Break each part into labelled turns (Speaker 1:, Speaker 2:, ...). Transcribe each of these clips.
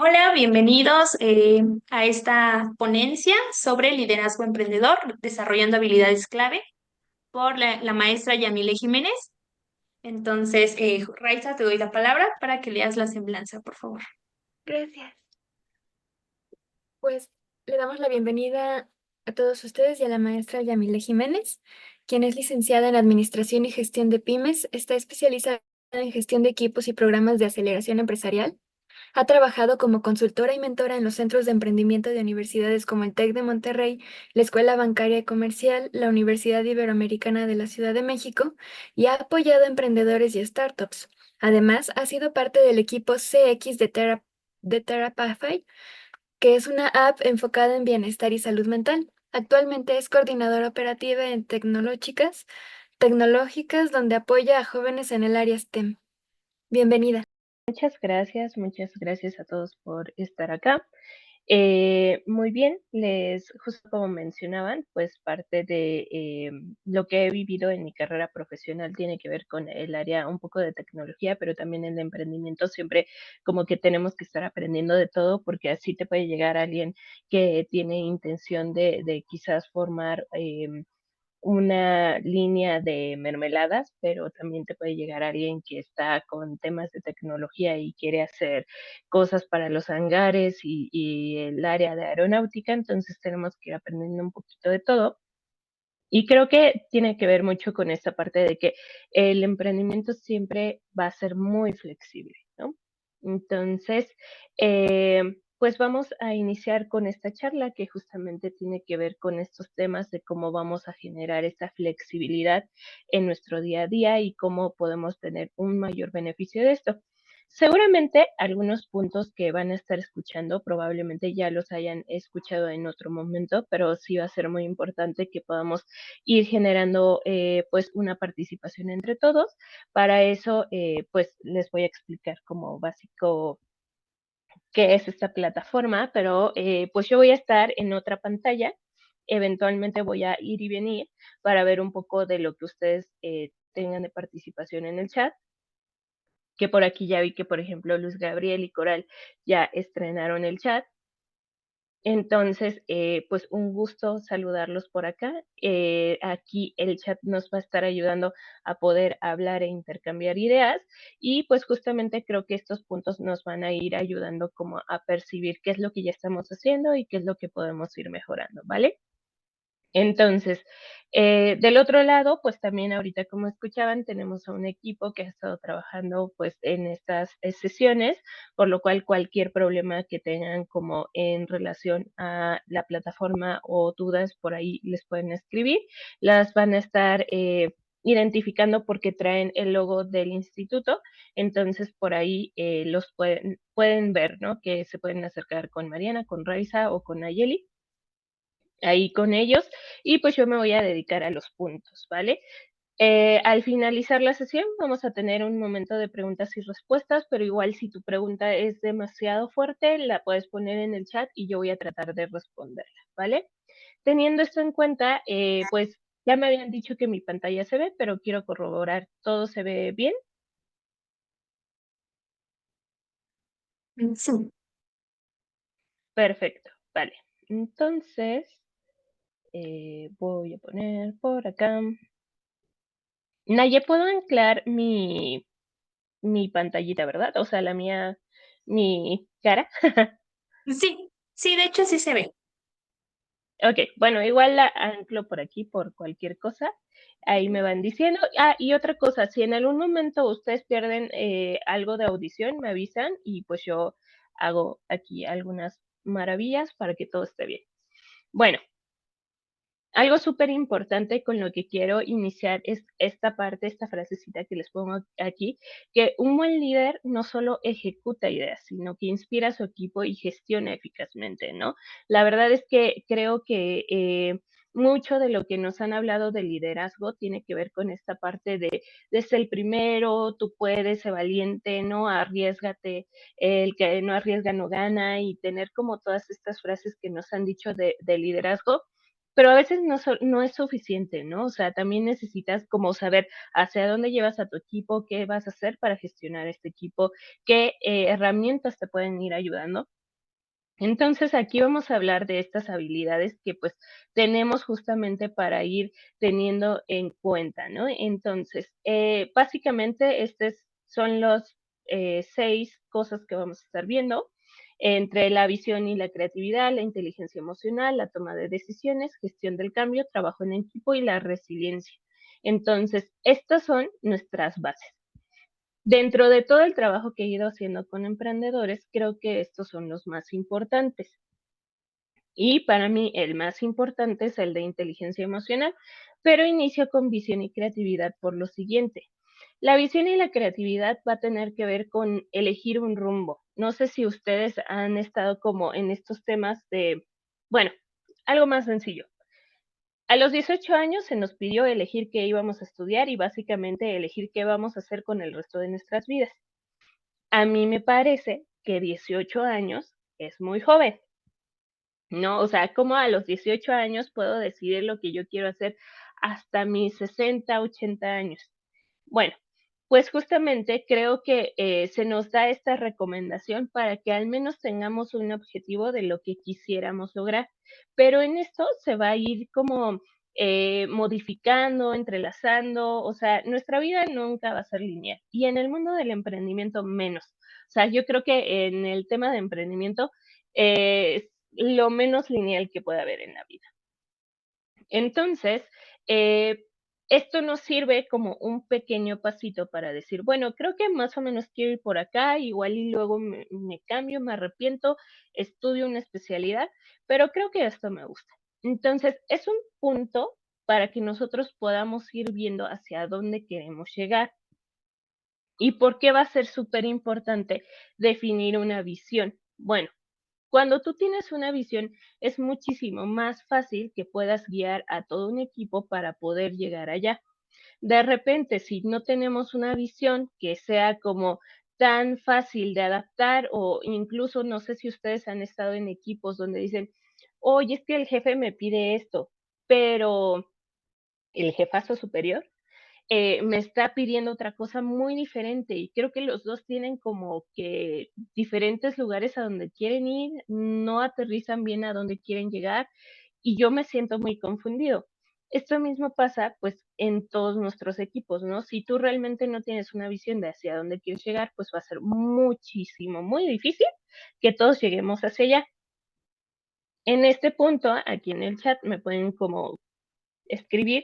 Speaker 1: Hola, bienvenidos a esta ponencia sobre liderazgo emprendedor, desarrollando habilidades clave por la maestra Yamile Jiménez. Entonces, Raiza, te doy la palabra para que leas la semblanza, por favor.
Speaker 2: Gracias. Pues le damos la bienvenida a todos ustedes y a la maestra Yamile Jiménez, quien es licenciada en Administración y Gestión de Pymes, está especializada en gestión de equipos y programas de aceleración empresarial. Ha trabajado como consultora y mentora en los centros de emprendimiento de universidades como el TEC de Monterrey, la Escuela Bancaria y Comercial, la Universidad Iberoamericana de la Ciudad de México y ha apoyado a emprendedores y startups. Además, ha sido parte del equipo CX de Therapify, que es una app enfocada en bienestar y salud mental. Actualmente es coordinadora operativa en tecnológicas, donde apoya a jóvenes en el área STEM. Bienvenida.
Speaker 3: Muchas gracias a todos por estar acá. Muy bien, justo como mencionaban, pues parte de lo que he vivido en mi carrera profesional tiene que ver con el área un poco de tecnología, pero también el emprendimiento siempre como que tenemos que estar aprendiendo de todo porque así te puede llegar alguien que tiene intención de quizás formar una línea de mermeladas, pero también te puede llegar alguien que está con temas de tecnología y quiere hacer cosas para los hangares y el área de aeronáutica, entonces tenemos que ir aprendiendo un poquito de todo. Y creo que tiene que ver mucho con esta parte de que el emprendimiento siempre va a ser muy flexible, ¿no? Entonces, pues vamos a iniciar con esta charla que justamente tiene que ver con estos temas de cómo vamos a generar esta flexibilidad en nuestro día a día y cómo podemos tener un mayor beneficio de esto. Seguramente algunos puntos que van a estar escuchando probablemente ya los hayan escuchado en otro momento, pero sí va a ser muy importante que podamos ir generando pues una participación entre todos. Para eso pues les voy a explicar como básico qué es esta plataforma, pero pues yo voy a estar en otra pantalla. Eventualmente voy a ir y venir para ver un poco de lo que ustedes tengan de participación en el chat, que por aquí ya vi que, por ejemplo, Luz Gabriel y Coral ya estrenaron el chat. Entonces, pues un gusto saludarlos por acá. Aquí el chat nos va a estar ayudando a poder hablar e intercambiar ideas y pues justamente creo que estos puntos nos van a ir ayudando como a percibir qué es lo que ya estamos haciendo y qué es lo que podemos ir mejorando, ¿vale? Entonces, del otro lado, pues también ahorita, como escuchaban, tenemos a un equipo que ha estado trabajando pues en estas sesiones, por lo cual cualquier problema que tengan como en relación a la plataforma o dudas por ahí les pueden escribir, las van a estar identificando porque traen el logo del instituto, entonces por ahí los pueden ver, ¿no? Que se pueden acercar con Mariana, con Raiza o con Ayeli ahí con ellos y pues yo me voy a dedicar a los puntos, ¿vale? Al finalizar la sesión vamos a tener un momento de preguntas y respuestas, pero igual si tu pregunta es demasiado fuerte, la puedes poner en el chat y yo voy a tratar de responderla, ¿vale? Teniendo esto en cuenta, pues ya me habían dicho que mi pantalla se ve, pero quiero corroborar, ¿todo se ve bien?
Speaker 1: Sí.
Speaker 3: Perfecto, vale. Entonces, voy a poner por acá. Naye, ¿puedo anclar mi pantallita, ¿verdad? O sea, la mía, mi cara.
Speaker 1: Sí, sí, de hecho sí se ve.
Speaker 3: Ok, bueno, igual la anclo por aquí por cualquier cosa. Ahí me van diciendo. Ah, y otra cosa, si en algún momento ustedes pierden algo de audición, me avisan y pues yo hago aquí algunas maravillas para que todo esté bien. Bueno, algo súper importante con lo que quiero iniciar es esta parte, esta frasecita que les pongo aquí, que un buen líder no solo ejecuta ideas, sino que inspira a su equipo y gestiona eficazmente, ¿no? La verdad es que creo que mucho de lo que nos han hablado de liderazgo tiene que ver con esta parte de ser el primero, tú puedes, sé valiente, no arriesgate, el que no arriesga no gana y tener como todas estas frases que nos han dicho de liderazgo pero a veces no es suficiente, ¿no? O sea, también necesitas como saber hacia dónde llevas a tu equipo, qué vas a hacer para gestionar este equipo, qué herramientas te pueden ir ayudando. Entonces, aquí vamos a hablar de estas habilidades que pues tenemos justamente para ir teniendo en cuenta, ¿no? Entonces, básicamente, estos son los 6 cosas que vamos a estar viendo entre la visión y la creatividad, la inteligencia emocional, la toma de decisiones, gestión del cambio, trabajo en equipo y la resiliencia. Entonces, estas son nuestras bases. Dentro de todo el trabajo que he ido haciendo con emprendedores, creo que estos son los más importantes. Y para mí el más importante es el de inteligencia emocional, pero inicio con visión y creatividad por lo siguiente. La visión y la creatividad va a tener que ver con elegir un rumbo. No sé si ustedes han estado como en estos temas de, bueno, algo más sencillo. A los 18 años se nos pidió elegir qué íbamos a estudiar y básicamente elegir qué vamos a hacer con el resto de nuestras vidas. A mí me parece que 18 años es muy joven. No, o sea, como a los 18 años puedo decidir lo que yo quiero hacer hasta mis 60, 80 años. Bueno, pues justamente creo que se nos da esta recomendación para que al menos tengamos un objetivo de lo que quisiéramos lograr, pero en esto se va a ir como modificando, entrelazando, o sea, nuestra vida nunca va a ser lineal y en el mundo del emprendimiento menos. O sea, yo creo que en el tema de emprendimiento es lo menos lineal que puede haber en la vida. Entonces, eh, esto nos sirve como un pequeño pasito para decir, bueno, creo que más o menos quiero ir por acá, igual y luego me cambio, me arrepiento, estudio una especialidad, pero creo que esto me gusta. Entonces, es un punto para que nosotros podamos ir viendo hacia dónde queremos llegar. ¿Y por qué va a ser súper importante definir una visión? Bueno, cuando tú tienes una visión, es muchísimo más fácil que puedas guiar a todo un equipo para poder llegar allá. De repente, si no tenemos una visión que sea como tan fácil de adaptar o incluso no sé si ustedes han estado en equipos donde dicen, oye, es que el jefe me pide esto, pero el jefazo superior me está pidiendo otra cosa muy diferente y creo que los dos tienen como que diferentes lugares a donde quieren ir, no aterrizan bien a donde quieren llegar y yo me siento muy confundido. Esto mismo pasa pues en todos nuestros equipos, ¿no? Si tú realmente no tienes una visión de hacia dónde quieres llegar, pues va a ser muchísimo, muy difícil que todos lleguemos hacia allá. En este punto, aquí en el chat me pueden como escribir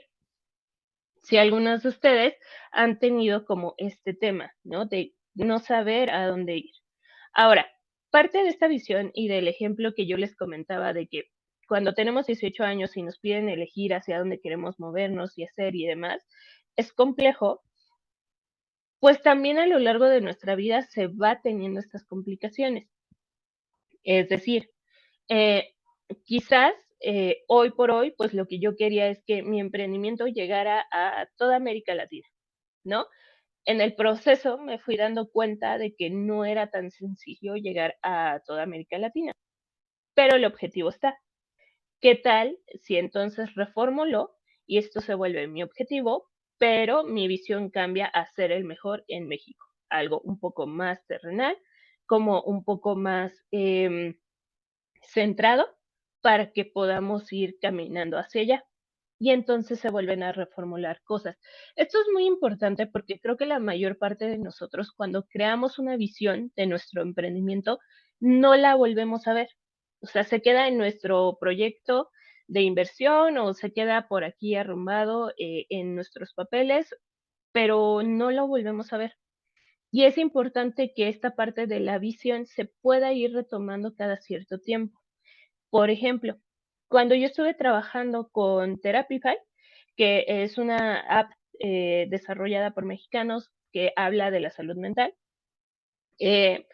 Speaker 3: si algunos de ustedes han tenido como este tema, ¿no? De no saber a dónde ir. Ahora, parte de esta visión y del ejemplo que yo les comentaba de que cuando tenemos 18 años y nos piden elegir hacia dónde queremos movernos y hacer y demás, es complejo, pues también a lo largo de nuestra vida se va teniendo estas complicaciones. Es decir, eh, quizás hoy por hoy, pues lo que yo quería es que mi emprendimiento llegara a toda América Latina, ¿no? En el proceso me fui dando cuenta de que no era tan sencillo llegar a toda América Latina, pero el objetivo está. ¿Qué tal si entonces reformulo y esto se vuelve mi objetivo, pero mi visión cambia a ser el mejor en México? Algo un poco más terrenal, como un poco más centrado para que podamos ir caminando hacia allá. Y entonces se vuelven a reformular cosas. Esto es muy importante porque creo que la mayor parte de nosotros cuando creamos una visión de nuestro emprendimiento no la volvemos a ver. O sea, se queda en nuestro proyecto de inversión o se queda por aquí arrumbado en nuestros papeles, pero no lo volvemos a ver. Y es importante que esta parte de la visión se pueda ir retomando cada cierto tiempo. Por ejemplo, cuando yo estuve trabajando con Therapify, que es una app desarrollada por mexicanos que habla de la salud mental, eh,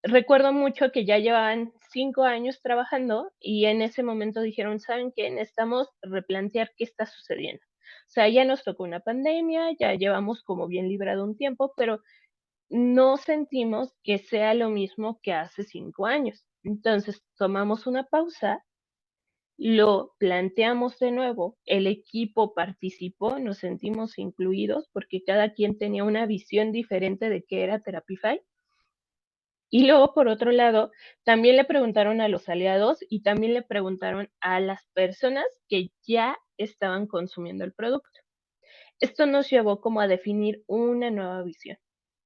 Speaker 3: recuerdo mucho que ya llevaban 5 años trabajando y en ese momento dijeron, ¿saben qué? Necesitamos replantear qué está sucediendo. O sea, ya nos tocó una pandemia, ya llevamos como bien librado un tiempo, pero no sentimos que sea lo mismo que hace 5 años. Entonces tomamos una pausa lo planteamos de nuevo, el equipo participó, nos sentimos incluidos porque cada quien tenía una visión diferente de qué era Therapify. Y luego, por otro lado, también le preguntaron a los aliados y también le preguntaron a las personas que ya estaban consumiendo el producto. Esto nos llevó como a definir una nueva visión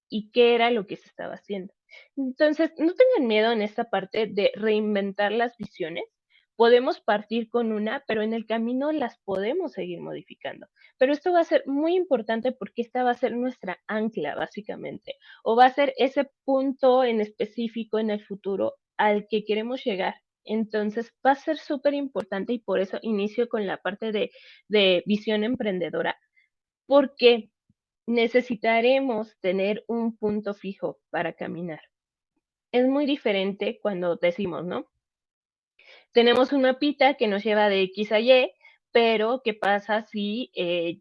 Speaker 3: y qué era lo que se estaba haciendo. Entonces, no tengan miedo en esta parte de reinventar las visiones. Podemos partir con una, pero en el camino las podemos seguir modificando. Pero esto va a ser muy importante porque esta va a ser nuestra ancla, básicamente, o va a ser ese punto en específico en el futuro al que queremos llegar. Entonces, va a ser súper importante y por eso inicio con la parte de visión emprendedora, porque necesitaremos tener un punto fijo para caminar. Es muy diferente cuando decimos, ¿no? Tenemos un mapita que nos lleva de X a Y, pero ¿qué pasa si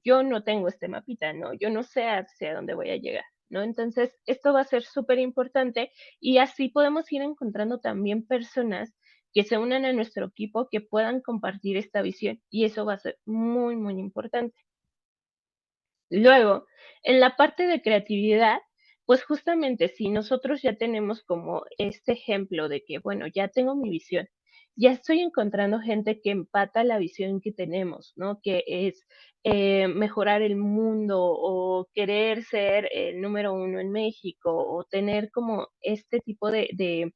Speaker 3: yo no tengo este mapita, ¿no? Yo no sé hacia dónde voy a llegar, ¿no? Entonces, esto va a ser súper importante y así podemos ir encontrando también personas que se unan a nuestro equipo, que puedan compartir esta visión y eso va a ser muy, muy importante. Luego, en la parte de creatividad, pues justamente si nosotros ya tenemos como este ejemplo de que, bueno, ya tengo mi visión, ya estoy encontrando gente que empata la visión que tenemos, ¿no? Que es mejorar el mundo o querer ser el número uno en México o tener como este tipo de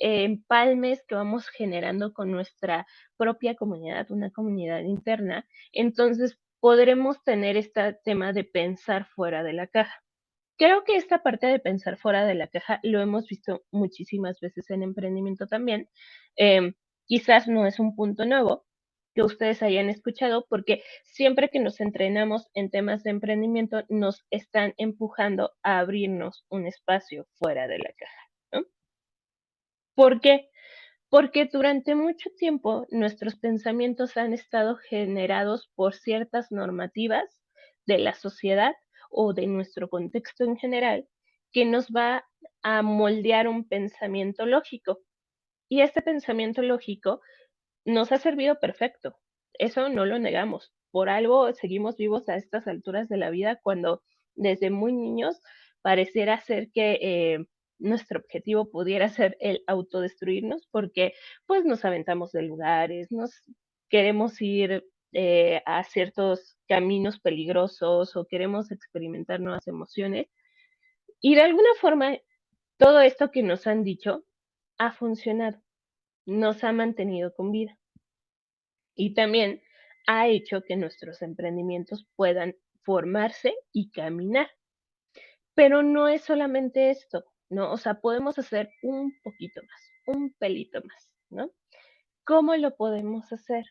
Speaker 3: empalmes que vamos generando con nuestra propia comunidad, una comunidad interna, entonces podremos tener este tema de pensar fuera de la caja. Creo que esta parte de pensar fuera de la caja lo hemos visto muchísimas veces en emprendimiento también. Eh, Quizás no es un punto nuevo que ustedes hayan escuchado, porque siempre que nos entrenamos en temas de emprendimiento nos están empujando a abrirnos un espacio fuera de la caja, ¿no? ¿Por qué? Porque durante mucho tiempo nuestros pensamientos han estado generados por ciertas normativas de la sociedad o de nuestro contexto en general que nos va a moldear un pensamiento lógico. Y este pensamiento lógico nos ha servido perfecto. Eso no lo negamos. Por algo seguimos vivos a estas alturas de la vida cuando desde muy niños pareciera ser que nuestro objetivo pudiera ser el autodestruirnos porque pues nos aventamos de lugares, nos queremos ir a ciertos caminos peligrosos o queremos experimentar nuevas emociones. Y de alguna forma todo esto que nos han dicho ha funcionado, nos ha mantenido con vida y también ha hecho que nuestros emprendimientos puedan formarse y caminar. Pero no es solamente esto, ¿no? O sea, podemos hacer un poquito más, un pelito más, ¿no? ¿Cómo lo podemos hacer?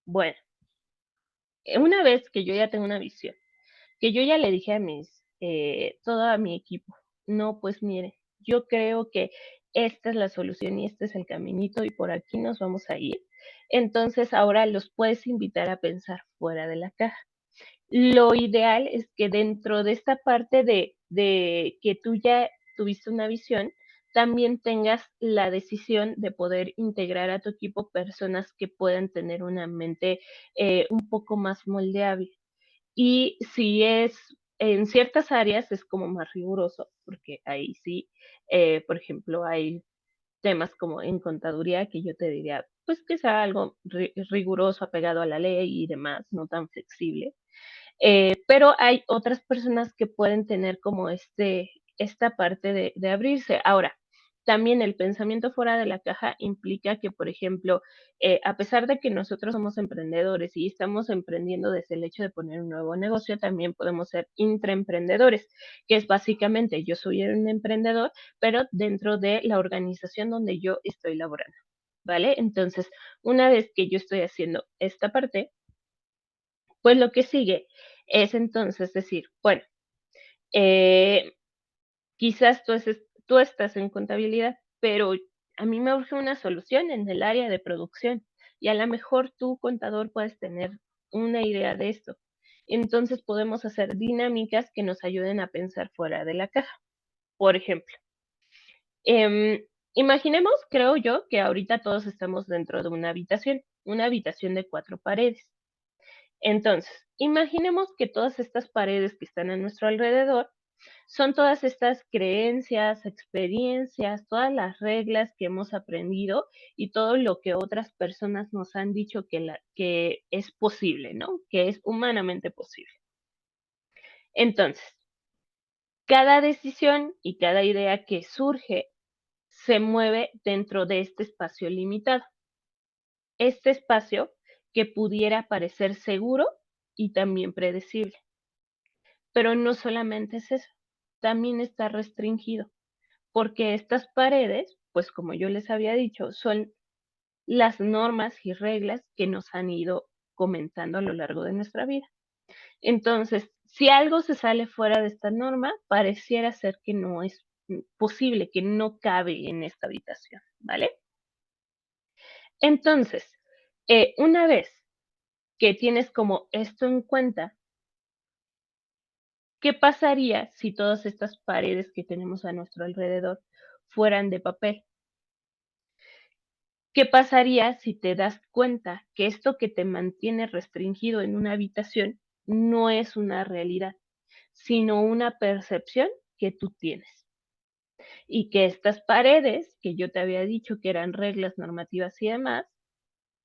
Speaker 3: Bueno, una vez que yo ya tengo una visión, que yo ya le dije a todo a mi equipo, no, pues mire, yo creo que esta es la solución y este es el caminito y por aquí nos vamos a ir. Entonces ahora los puedes invitar a pensar fuera de la caja. Lo ideal es que dentro de esta parte de que tú ya tuviste una visión, también tengas la decisión de poder integrar a tu equipo personas que puedan tener una mente un poco más moldeable. Y si es en ciertas áreas es como más riguroso, porque ahí sí, por ejemplo, hay temas como en contaduría que yo te diría, pues que sea algo riguroso, apegado a la ley y demás, no tan flexible. Pero hay otras personas que pueden tener como esta parte de abrirse. Ahora, también el pensamiento fuera de la caja implica que, por ejemplo, a pesar de que nosotros somos emprendedores y estamos emprendiendo desde el hecho de poner un nuevo negocio, también podemos ser intraemprendedores, que es básicamente yo soy un emprendedor, pero dentro de la organización donde yo estoy laborando, ¿vale? Entonces, una vez que yo estoy haciendo esta parte, pues lo que sigue es entonces decir, bueno, eh, quizás tú estás en contabilidad, pero a mí me urge una solución en el área de producción y a lo mejor tú, contador, puedes tener una idea de esto. Entonces podemos hacer dinámicas que nos ayuden a pensar fuera de la caja. Por ejemplo, Imaginemos, creo yo, que ahorita todos estamos dentro de una habitación de 4 paredes. Entonces, imaginemos que todas estas paredes que están a nuestro alrededor son todas estas creencias, experiencias, todas las reglas que hemos aprendido y todo lo que otras personas nos han dicho que es posible, ¿no? Que es humanamente posible. Entonces, cada decisión y cada idea que surge se mueve dentro de este espacio limitado. Este espacio que pudiera parecer seguro y también predecible. Pero no solamente es eso, también está restringido, porque estas paredes, pues como yo les había dicho, son las normas y reglas que nos han ido comentando a lo largo de nuestra vida. Entonces, si algo se sale fuera de esta norma, pareciera ser que no es posible, que no cabe en esta habitación, ¿vale? Entonces, una vez que tienes como esto en cuenta, ¿qué pasaría si todas estas paredes que tenemos a nuestro alrededor fueran de papel? ¿Qué pasaría si te das cuenta que esto que te mantiene restringido en una habitación no es una realidad, sino una percepción que tú tienes? Y que estas paredes, que yo te había dicho que eran reglas normativas y demás,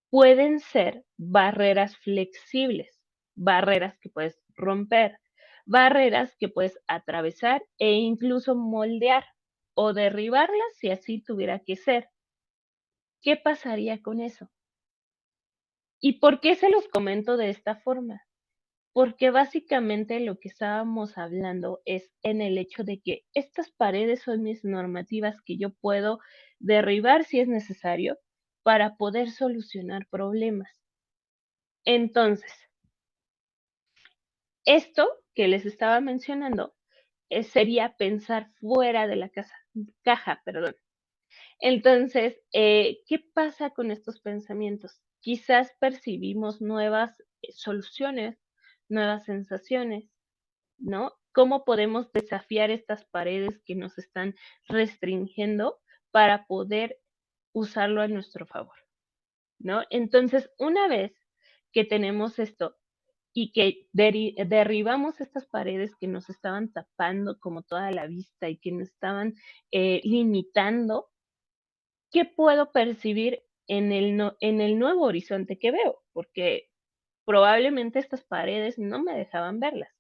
Speaker 3: pueden ser barreras flexibles, barreras que puedes romper, barreras que puedes atravesar e incluso moldear o derribarlas si así tuviera que ser. ¿Qué pasaría con eso? ¿Y por qué se los comento de esta forma? Porque básicamente lo que estábamos hablando es en el hecho de que estas paredes son mis normativas que yo puedo derribar si es necesario para poder solucionar problemas. Entonces, esto que les estaba mencionando sería pensar fuera de la caja, perdón. Entonces, ¿qué pasa con estos pensamientos? Quizás percibimos nuevas soluciones, nuevas sensaciones, ¿no? ¿Cómo podemos desafiar estas paredes que nos están restringiendo para poder usarlo a nuestro favor, ¿no? Entonces, una vez que tenemos esto y que derribamos estas paredes que nos estaban tapando como toda la vista y que nos estaban limitando, ¿qué puedo percibir en el nuevo horizonte que veo? Porque probablemente estas paredes no me dejaban verlas.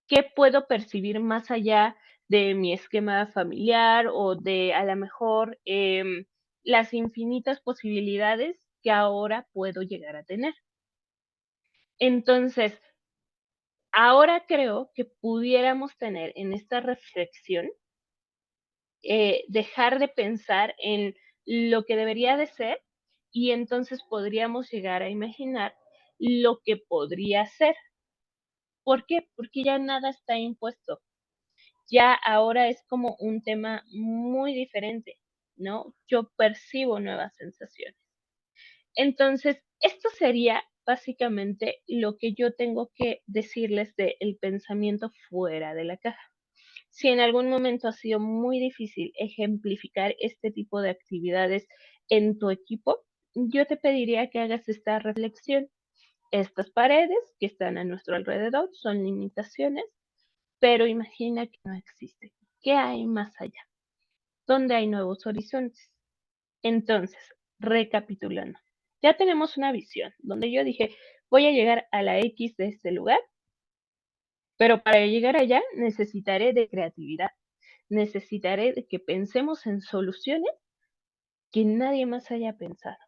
Speaker 3: ¿Qué puedo percibir más allá de mi esquema familiar o de a lo mejor las infinitas posibilidades que ahora puedo llegar a tener? Entonces, ahora creo que pudiéramos tener en esta reflexión, dejar de pensar en lo que debería de ser y entonces podríamos llegar a imaginar lo que podría ser. ¿Por qué? Porque ya nada está impuesto. Ya ahora es como un tema muy diferente, ¿no? Yo percibo nuevas sensaciones. Entonces, esto sería básicamente lo que yo tengo que decirles del pensamiento fuera de la caja. Si en algún momento ha sido muy difícil ejemplificar este tipo de actividades en tu equipo, yo te pediría que hagas esta reflexión. Estas paredes que están a nuestro alrededor son limitaciones, pero imagina que no existen. ¿Qué hay más allá? ¿Dónde hay nuevos horizontes? Entonces, recapitulando, ya tenemos una visión donde yo dije, voy a llegar a la X de este lugar, pero para llegar allá necesitaré de creatividad, necesitaré de que pensemos en soluciones que nadie más haya pensado.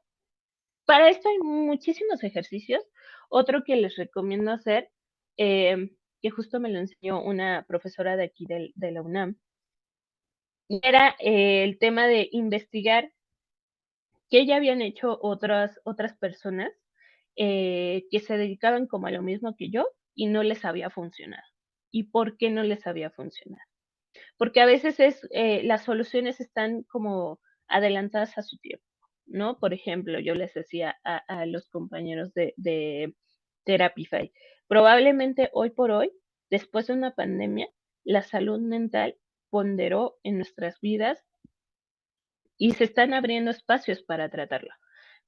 Speaker 3: Para esto hay muchísimos ejercicios. Otro que les recomiendo hacer, que justo me lo enseñó una profesora de aquí de la UNAM, era el tema de investigar qué ya habían hecho otras personas que se dedicaban como a lo mismo que yo y no les había funcionado. ¿Y por qué no les había funcionado? Porque a veces las soluciones están como adelantadas a su tiempo, ¿no? Por ejemplo, yo les decía a los compañeros de Therapify, probablemente hoy por hoy, después de una pandemia, la salud mental ponderó en nuestras vidas y se están abriendo espacios para tratarlo.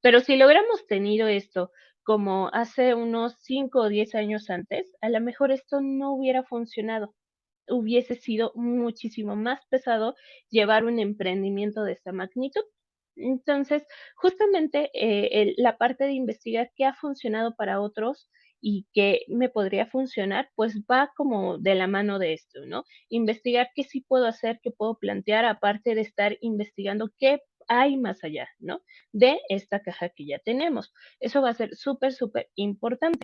Speaker 3: Pero si logramos tenido esto como hace unos 5 o 10 años antes, a lo mejor esto no hubiera funcionado. Hubiese sido muchísimo más pesado llevar un emprendimiento de esta magnitud. Entonces, justamente la parte de investigar qué ha funcionado para otros y qué me podría funcionar, pues va como de la mano de esto, ¿no? Investigar qué sí puedo hacer, qué puedo plantear, aparte de estar investigando qué hay más allá, ¿no? De esta caja que ya tenemos. Eso va a ser súper, súper importante.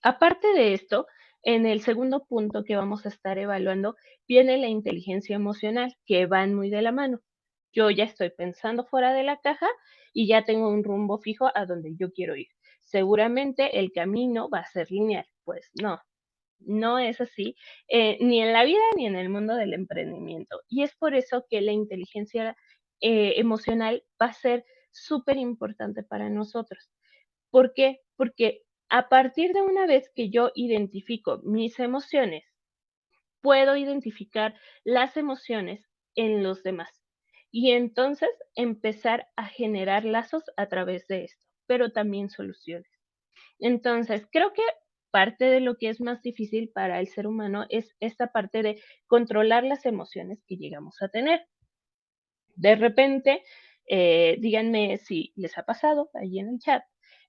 Speaker 3: Aparte de esto, en el segundo punto que vamos a estar evaluando, viene la inteligencia emocional, que van muy de la mano. Yo ya estoy pensando fuera de la caja y ya tengo un rumbo fijo a donde yo quiero ir. Seguramente el camino va a ser lineal. Pues no, no es así, ni en la vida ni en el mundo del emprendimiento. Y es por eso que la inteligencia emocional va a ser súper importante para nosotros. ¿Por qué? Porque a partir de una vez que yo identifico mis emociones, puedo identificar las emociones en los demás y entonces empezar a generar lazos a través de esto, pero también soluciones. Entonces, creo que parte de lo que es más difícil para el ser humano es esta parte de controlar las emociones que llegamos a tener. De repente, díganme si les ha pasado allí en el chat,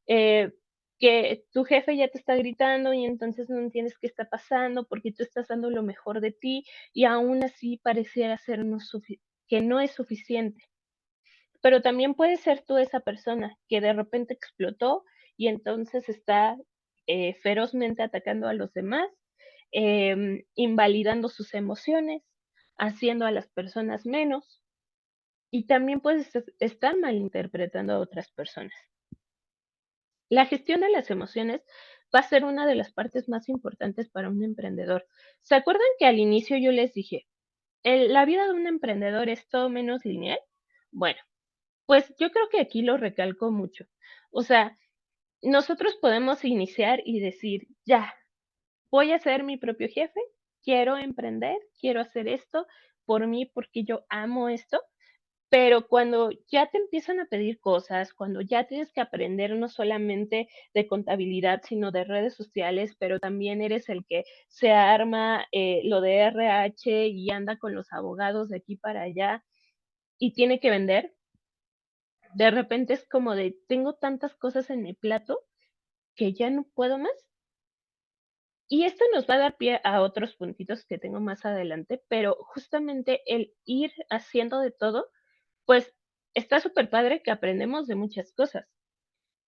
Speaker 3: eh, que tu jefe ya te está gritando y entonces no entiendes qué está pasando porque tú estás dando lo mejor de ti y aún así pareciera ser que no es suficiente. Pero también puede ser tú esa persona que de repente explotó y entonces está ferozmente atacando a los demás, invalidando sus emociones, haciendo a las personas menos y también puedes estar malinterpretando a otras personas. La gestión de las emociones va a ser una de las partes más importantes para un emprendedor. ¿Se acuerdan que al inicio yo les dije, la vida de un emprendedor es todo menos lineal? Bueno, pues yo creo que aquí lo recalco mucho. O sea, nosotros podemos iniciar y decir, ya, voy a ser mi propio jefe, quiero emprender, quiero hacer esto por mí porque yo amo esto. Pero cuando ya te empiezan a pedir cosas, cuando ya tienes que aprender no solamente de contabilidad, sino de redes sociales, pero también eres el que se arma lo de RH y anda con los abogados de aquí para allá y tiene que vender, de repente es como de, tengo tantas cosas en mi plato que ya no puedo más. Y esto nos va a dar pie a otros puntitos que tengo más adelante, pero justamente el ir haciendo de todo pues está súper padre que aprendemos de muchas cosas,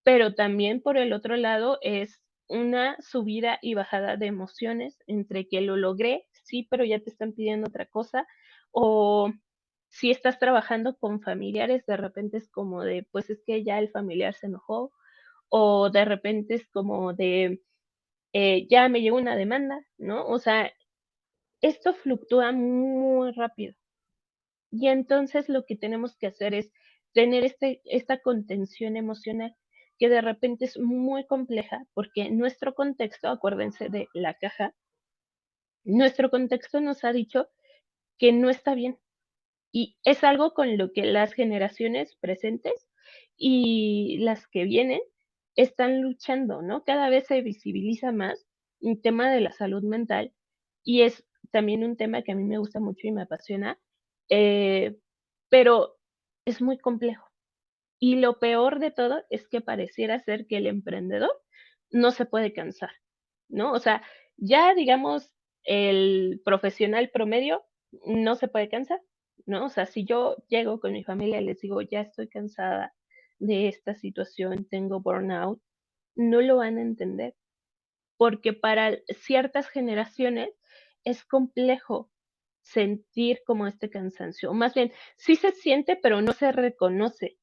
Speaker 3: pero también por el otro lado es una subida y bajada de emociones entre que lo logré, sí, pero ya te están pidiendo otra cosa, o si estás trabajando con familiares, de repente es como de, pues es que ya el familiar se enojó, o de repente es como de, ya me llegó una demanda, ¿no? O sea, esto fluctúa muy rápido. Y entonces lo que tenemos que hacer es tener esta contención emocional que de repente es muy compleja porque nuestro contexto, acuérdense de la caja, nuestro contexto nos ha dicho que no está bien y es algo con lo que las generaciones presentes y las que vienen están luchando, ¿no? Cada vez se visibiliza más un tema de la salud mental y es también un tema que a mí me gusta mucho y me apasiona, eh, pero es muy complejo. Y lo peor de todo es que pareciera ser que el emprendedor no se puede cansar, ¿no? O sea, ya digamos, el profesional promedio no se puede cansar, ¿no? O sea, si yo llego con mi familia y les digo, ya estoy cansada de esta situación, tengo burnout, no lo van a entender, porque para ciertas generaciones es complejo sentir como este cansancio, o más bien, sí se siente, pero no se reconoce.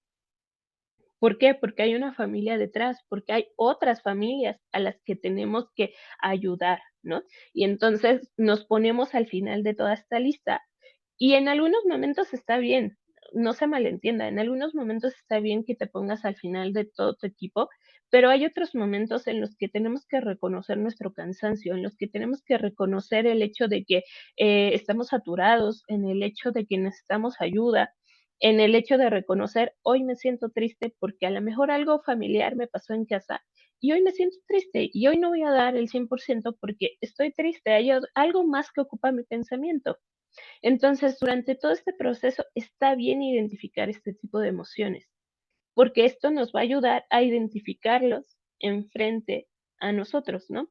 Speaker 3: ¿Por qué? Porque hay una familia detrás, porque hay otras familias a las que tenemos que ayudar, ¿no? Y entonces nos ponemos al final de toda esta lista y en algunos momentos está bien, no se malentienda, en algunos momentos está bien que te pongas al final de todo tu equipo, pero hay otros momentos en los que tenemos que reconocer nuestro cansancio, en los que tenemos que reconocer el hecho de que estamos saturados, en el hecho de que necesitamos ayuda, en el hecho de reconocer, hoy me siento triste porque a lo mejor algo familiar me pasó en casa y hoy me siento triste y hoy no voy a dar el 100% porque estoy triste, hay algo más que ocupa mi pensamiento. Entonces, durante todo este proceso está bien identificar este tipo de emociones, porque esto nos va a ayudar a identificarlos enfrente a nosotros, ¿no?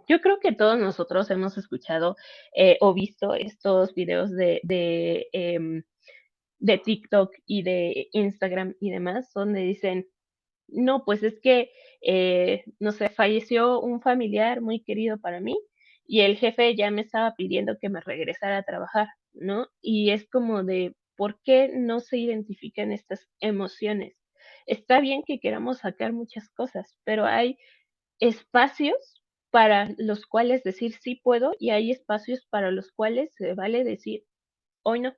Speaker 3: Yo creo que todos nosotros hemos escuchado o visto estos videos de TikTok y de Instagram y demás, donde dicen, no, pues es que, no sé, falleció un familiar muy querido para mí y el jefe ya me estaba pidiendo que me regresara a trabajar, ¿no? Y es como de, ¿por qué no se identifican estas emociones? Está bien que queramos sacar muchas cosas, pero hay espacios para los cuales decir sí puedo y hay espacios para los cuales se vale decir hoy no,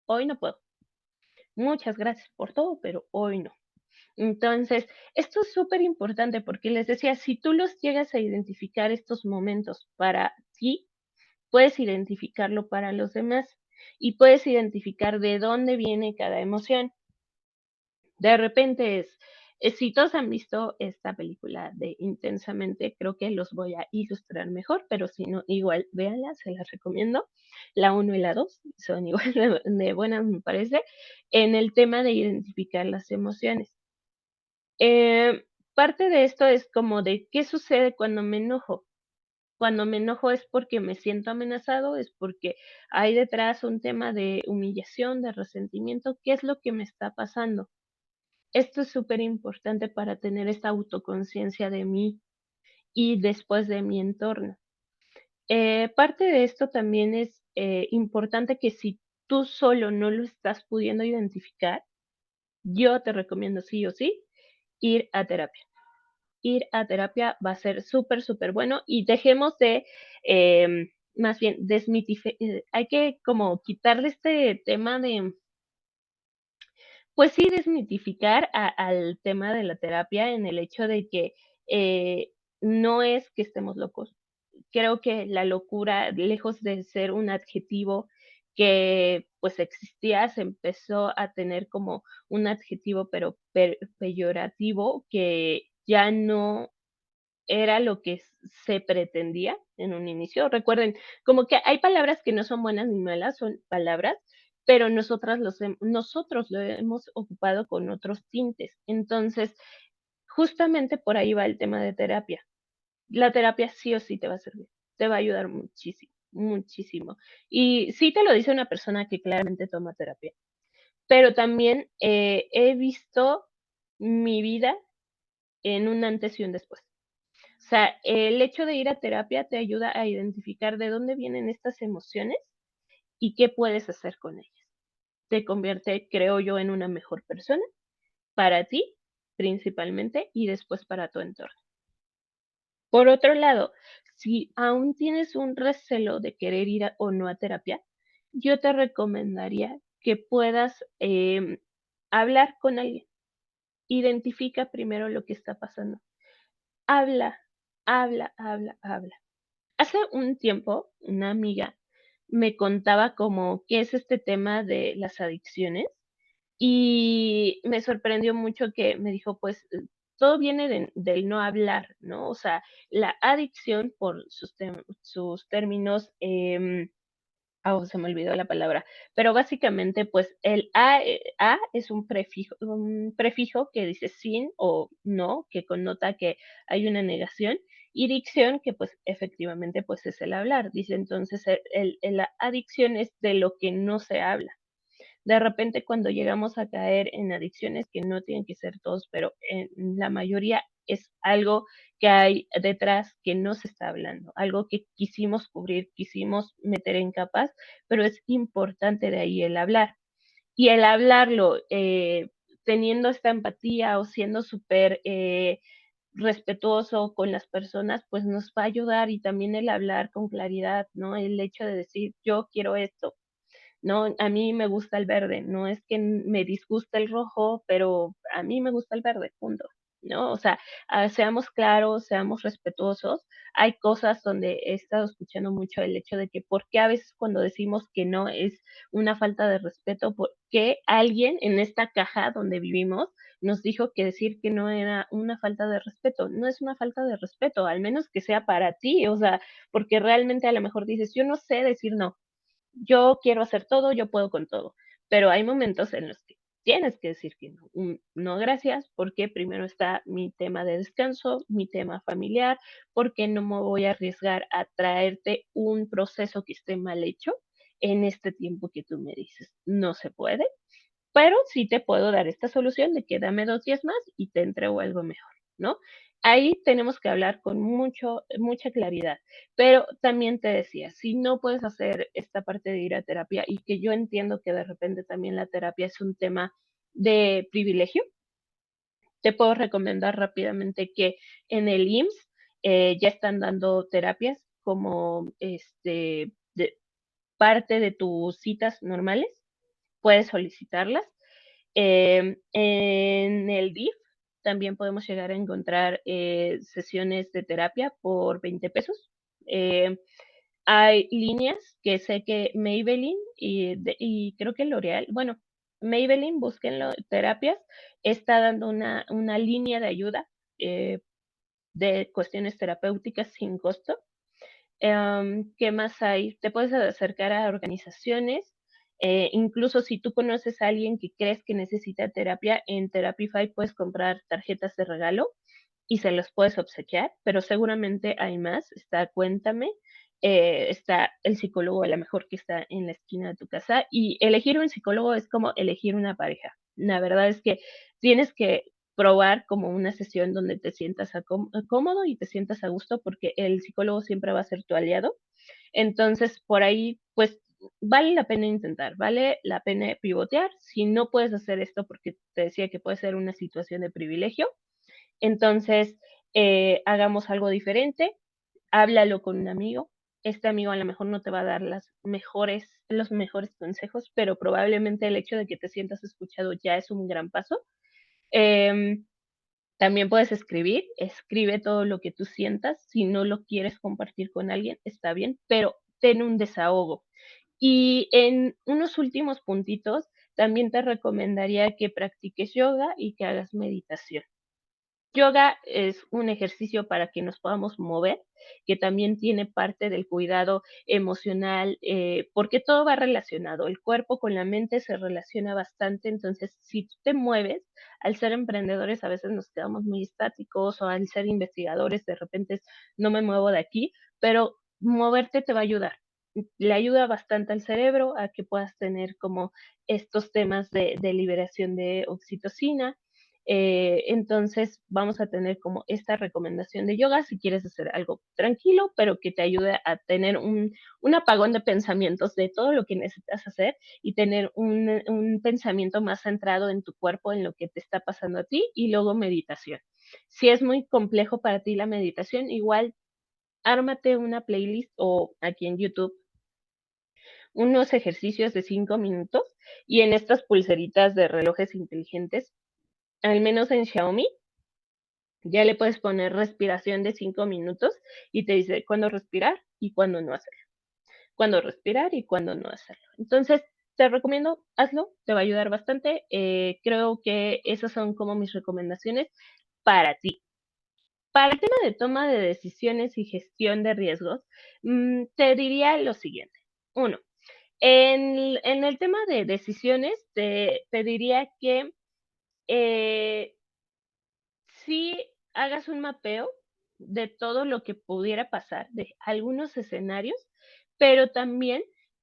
Speaker 3: hoy no puedo. Muchas gracias por todo, pero hoy no. Entonces, esto es súper importante porque les decía, si tú los llegas a identificar estos momentos para ti, puedes identificarlo para los demás y puedes identificar de dónde viene cada emoción. De repente si todos han visto esta película de Intensamente, creo que los voy a ilustrar mejor, pero si no, igual véanla, se las recomiendo. La uno y la 2 son igual de buenas, me parece, en el tema de identificar las emociones. Eh, Parte de esto es como de qué sucede cuando me enojo. Cuando me enojo es porque me siento amenazado, es porque hay detrás un tema de humillación, de resentimiento. ¿Qué es lo que me está pasando? Esto es súper importante para tener esta autoconciencia de mí y después de mi entorno. Parte de esto también es importante que si tú solo no lo estás pudiendo identificar, yo te recomiendo sí o sí ir a terapia. Ir a terapia va a ser súper, súper bueno y dejemos de, más bien, hay que como quitarle este tema de, pues sí, desmitificar al tema de la terapia en el hecho de que eh, no es que estemos locos. Creo que la locura, lejos de ser un adjetivo que pues existía, se empezó a tener como un adjetivo pero peyorativo que ya no era lo que se pretendía en un inicio. Recuerden, como que hay palabras que no son buenas ni malas, son palabras, pero nosotros lo hemos ocupado con otros tintes. Entonces, justamente por ahí va el tema de terapia. La terapia sí o sí te va a servir, te va a ayudar muchísimo, muchísimo. Y sí te lo dice una persona que claramente toma terapia, pero también he visto mi vida en un antes y un después. O sea, el hecho de ir a terapia te ayuda a identificar de dónde vienen estas emociones y qué puedes hacer con ellas. Te convierte, creo yo, en una mejor persona para ti, principalmente, y después para tu entorno. Por otro lado, si aún tienes un recelo de querer ir o no a terapia, yo te recomendaría que puedas hablar con alguien. Identifica primero lo que está pasando. Habla, habla, habla, habla. Hace un tiempo, una amiga me contaba como qué es este tema de las adicciones y me sorprendió mucho que me dijo, pues todo viene del no hablar, ¿no? O sea, la adicción por sus términos, se me olvidó la palabra, pero básicamente pues el a es un prefijo que dice sin o no, que connota que hay una negación, y dicción que pues efectivamente pues es el hablar, dice entonces la adicción es de lo que no se habla. De repente cuando llegamos a caer en adicciones, que no tienen que ser todos, pero en la mayoría es algo que hay detrás que no se está hablando, algo que quisimos cubrir, quisimos meter en capas, pero es importante de ahí el hablar. Y el hablarlo, teniendo esta empatía o siendo súper respetuoso con las personas, pues nos va a ayudar y también el hablar con claridad, ¿no? El hecho de decir, yo quiero esto, no, a mí me gusta el verde, no es que me disgusta el rojo, pero a mí me gusta el verde, punto. ¿no? O sea, seamos claros, seamos respetuosos. Hay cosas donde he estado escuchando mucho el hecho de que por qué a veces cuando decimos que no es una falta de respeto, porque alguien en esta caja donde vivimos nos dijo que decir que no era una falta de respeto. No es una falta de respeto, al menos que sea para ti, o sea, porque realmente a lo mejor dices, yo no sé decir no, yo quiero hacer todo, yo puedo con todo, pero hay momentos en los que tienes que decir que no, no gracias, porque primero está mi tema de descanso, mi tema familiar, porque no me voy a arriesgar a traerte un proceso que esté mal hecho en este tiempo que tú me dices. No se puede, pero sí te puedo dar esta solución de que dame 2 días más y te entrego algo mejor, ¿no? Ahí tenemos que hablar con mucha claridad, pero también te decía, si no puedes hacer esta parte de ir a terapia y que yo entiendo que de repente también la terapia es un tema de privilegio, te puedo recomendar rápidamente que en el IMSS ya están dando terapias como parte de tus citas normales, puedes solicitarlas. En el DIF también podemos llegar a encontrar sesiones de terapia por 20 pesos. Eh, Hay líneas que sé que Maybelline y creo que L'Oreal, bueno, Maybelline, búsquenlo, terapias, está dando una línea de ayuda de cuestiones terapéuticas sin costo. ¿Qué más hay? Te puedes acercar a organizaciones, incluso si tú conoces a alguien que crees que necesita terapia, en Therapify puedes comprar tarjetas de regalo y se los puedes obsequiar, pero seguramente hay más. Está Cuéntame, está el psicólogo a lo mejor que está en la esquina de tu casa y elegir un psicólogo es como elegir una pareja. La verdad es que tienes que probar como una sesión donde te sientas cómodo y te sientas a gusto porque el psicólogo siempre va a ser tu aliado. Entonces, por ahí, pues vale la pena intentar, vale la pena pivotear. Si no puedes hacer esto porque te decía que puede ser una situación de privilegio, entonces hagamos algo diferente, háblalo con un amigo. Este amigo a lo mejor no te va a dar los mejores consejos, pero probablemente el hecho de que te sientas escuchado ya es un gran paso. Em, También puedes escribir, escribe todo lo que tú sientas. Si no lo quieres compartir con alguien, está bien, pero ten un desahogo. Y en unos últimos puntitos, también te recomendaría que practiques yoga y que hagas meditación. Yoga es un ejercicio para que nos podamos mover, que también tiene parte del cuidado emocional, porque todo va relacionado. El cuerpo con la mente se relaciona bastante, entonces si tú te mueves, al ser emprendedores a veces nos quedamos muy estáticos o al ser investigadores de repente no me muevo de aquí, pero moverte te va a ayudar. Le ayuda bastante al cerebro a que puedas tener como estos temas de liberación de oxitocina. Entonces vamos a tener como esta recomendación de yoga si quieres hacer algo tranquilo, pero que te ayude a tener un apagón de pensamientos de todo lo que necesitas hacer y tener un pensamiento más centrado en tu cuerpo, en lo que te está pasando a ti y luego meditación. Si es muy complejo para ti la meditación, igual ármate una playlist o aquí en YouTube unos ejercicios de 5 minutos y en estas pulseritas de relojes inteligentes, al menos en Xiaomi, ya le puedes poner respiración de 5 minutos y te dice cuándo respirar y cuándo no hacerlo. Cuándo respirar y cuándo no hacerlo. Entonces, te recomiendo, hazlo, te va a ayudar bastante. Creo que esas son como mis recomendaciones para ti. Para el tema de toma de decisiones y gestión de riesgos, te diría lo siguiente. Uno, en el tema de decisiones, te diría que sí hagas un mapeo de todo lo que pudiera pasar, de algunos escenarios, pero también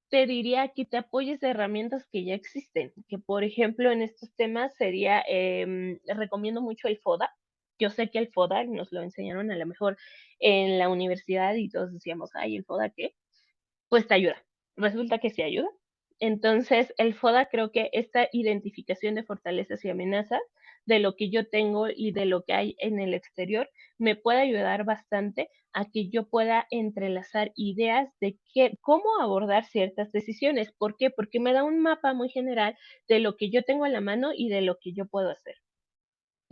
Speaker 3: te diría que te apoyes de herramientas que ya existen, que por ejemplo en estos temas sería, recomiendo mucho el FODA. Yo sé que el FODA nos lo enseñaron a lo mejor en la universidad y todos decíamos, ay, ¿el FODA qué? Pues te ayuda. Resulta que sí ayuda. Entonces, el FODA creo que esta identificación de fortalezas y amenazas de lo que yo tengo y de lo que hay en el exterior me puede ayudar bastante a que yo pueda entrelazar ideas de cómo abordar ciertas decisiones. ¿Por qué? Porque me da un mapa muy general de lo que yo tengo a la mano y de lo que yo puedo hacer.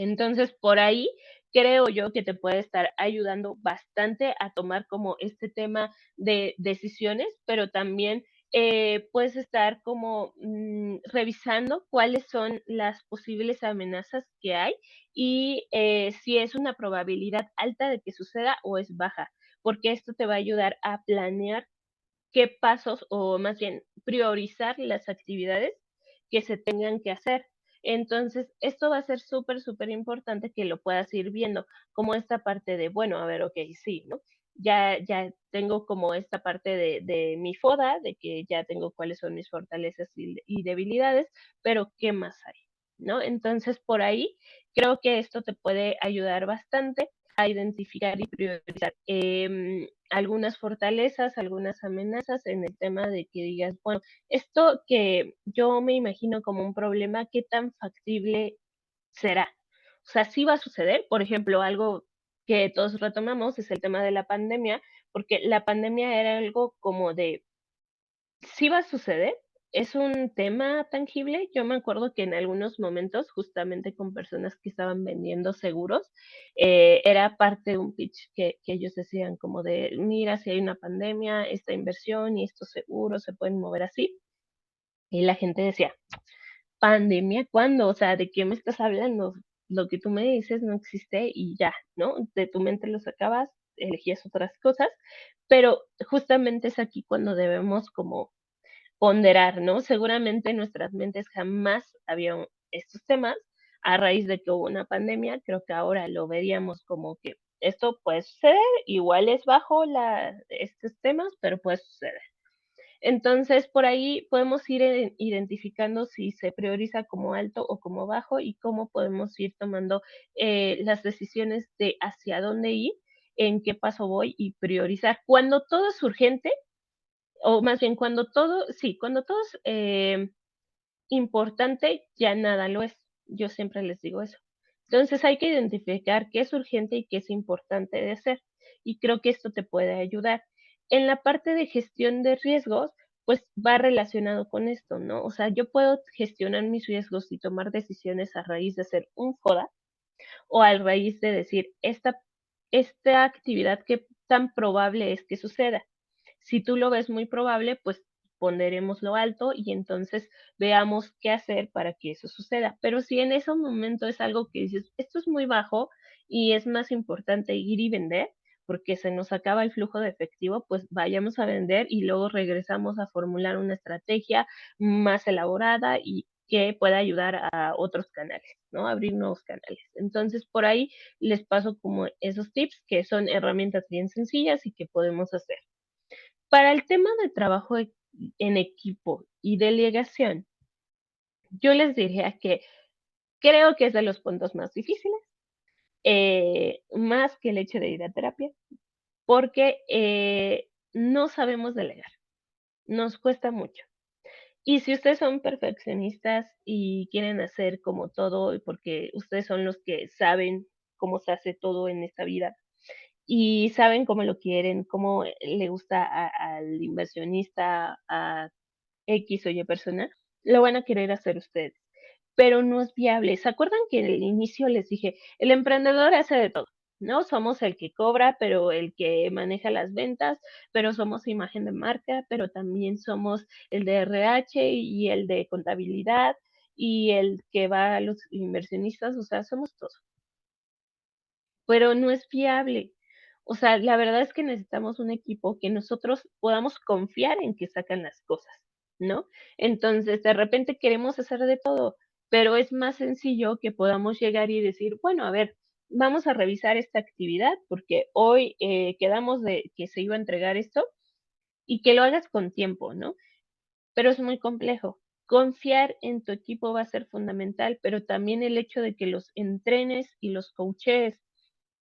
Speaker 3: Entonces, por ahí creo yo que te puede estar ayudando bastante a tomar como este tema de decisiones, pero también puedes estar como revisando cuáles son las posibles amenazas que hay y si es una probabilidad alta de que suceda o es baja, porque esto te va a ayudar a planear qué pasos o más bien priorizar las actividades que se tengan que hacer. Entonces, esto va a ser súper, súper importante que lo puedas ir viendo, como esta parte de, bueno, a ver, ok, sí, ¿no? Ya tengo como esta parte de mi FODA, de que ya tengo cuáles son mis fortalezas y debilidades, pero ¿qué más hay? ¿No? Entonces, por ahí creo que esto te puede ayudar bastante a identificar y priorizar algunas fortalezas, algunas amenazas en el tema de que digas, bueno, esto que yo me imagino como un problema, ¿qué tan factible será? O sea, sí va a suceder, por ejemplo, algo que todos retomamos es el tema de la pandemia, porque la pandemia era algo como de sí va a suceder, es un tema tangible. Yo me acuerdo que en algunos momentos, justamente con personas que estaban vendiendo seguros, era parte de un pitch que ellos decían como de, mira, si hay una pandemia, esta inversión y estos seguros se pueden mover así. Y la gente decía, ¿pandemia cuándo? O sea, ¿de qué me estás hablando? Lo que tú me dices no existe y ya, ¿no? De tu mente lo sacabas, elegías otras cosas, pero justamente es aquí cuando debemos como ponderar, ¿no? Seguramente en nuestras mentes jamás había estos temas. A raíz de que hubo una pandemia, creo que ahora lo veríamos como que esto puede suceder, igual es bajo estos temas, pero puede suceder. Entonces, por ahí podemos ir identificando si se prioriza como alto o como bajo y cómo podemos ir tomando las decisiones de hacia dónde ir, en qué paso voy y priorizar. Cuando todo es urgente, o más bien cuando todo es importante, ya nada lo es. Yo siempre les digo eso. Entonces hay que identificar qué es urgente y qué es importante de hacer. Y creo que esto te puede ayudar. En la parte de gestión de riesgos, pues va relacionado con esto, ¿no? O sea, yo puedo gestionar mis riesgos y tomar decisiones a raíz de hacer un FODA o a raíz de decir, esta actividad, ¿qué tan probable es que suceda? Si tú lo ves muy probable, pues ponderémoslo alto y entonces veamos qué hacer para que eso suceda. Pero si en ese momento es algo que dices, esto es muy bajo y es más importante ir y vender, porque se nos acaba el flujo de efectivo, pues vayamos a vender y luego regresamos a formular una estrategia más elaborada y que pueda ayudar a otros canales, ¿no? Abrir nuevos canales. Entonces, por ahí les paso como esos tips que son herramientas bien sencillas y que podemos hacer. Para el tema de trabajo en equipo y delegación, yo les diría que creo que es de los puntos más difíciles, más que el hecho de ir a terapia, porque no sabemos delegar, nos cuesta mucho. Y si ustedes son perfeccionistas y quieren hacer como todo, porque ustedes son los que saben cómo se hace todo en esta vida y saben cómo lo quieren, cómo le gusta al inversionista, a X o Y persona, lo van a querer hacer ustedes, pero no es viable. ¿Se acuerdan que en el inicio les dije, el emprendedor hace de todo? ¿No? Somos el que cobra, pero el que maneja las ventas, pero somos imagen de marca, pero también somos el de RH y el de contabilidad y el que va a los inversionistas, o sea, somos todos, pero no es viable. O sea, la verdad es que necesitamos un equipo que nosotros podamos confiar en que sacan las cosas, ¿no? Entonces, de repente queremos hacer de todo, pero es más sencillo que podamos llegar y decir, bueno, a ver, vamos a revisar esta actividad porque hoy quedamos de que se iba a entregar esto y que lo hagas con tiempo, ¿no? Pero es muy complejo. Confiar en tu equipo va a ser fundamental, pero también el hecho de que los entrenes y los coaches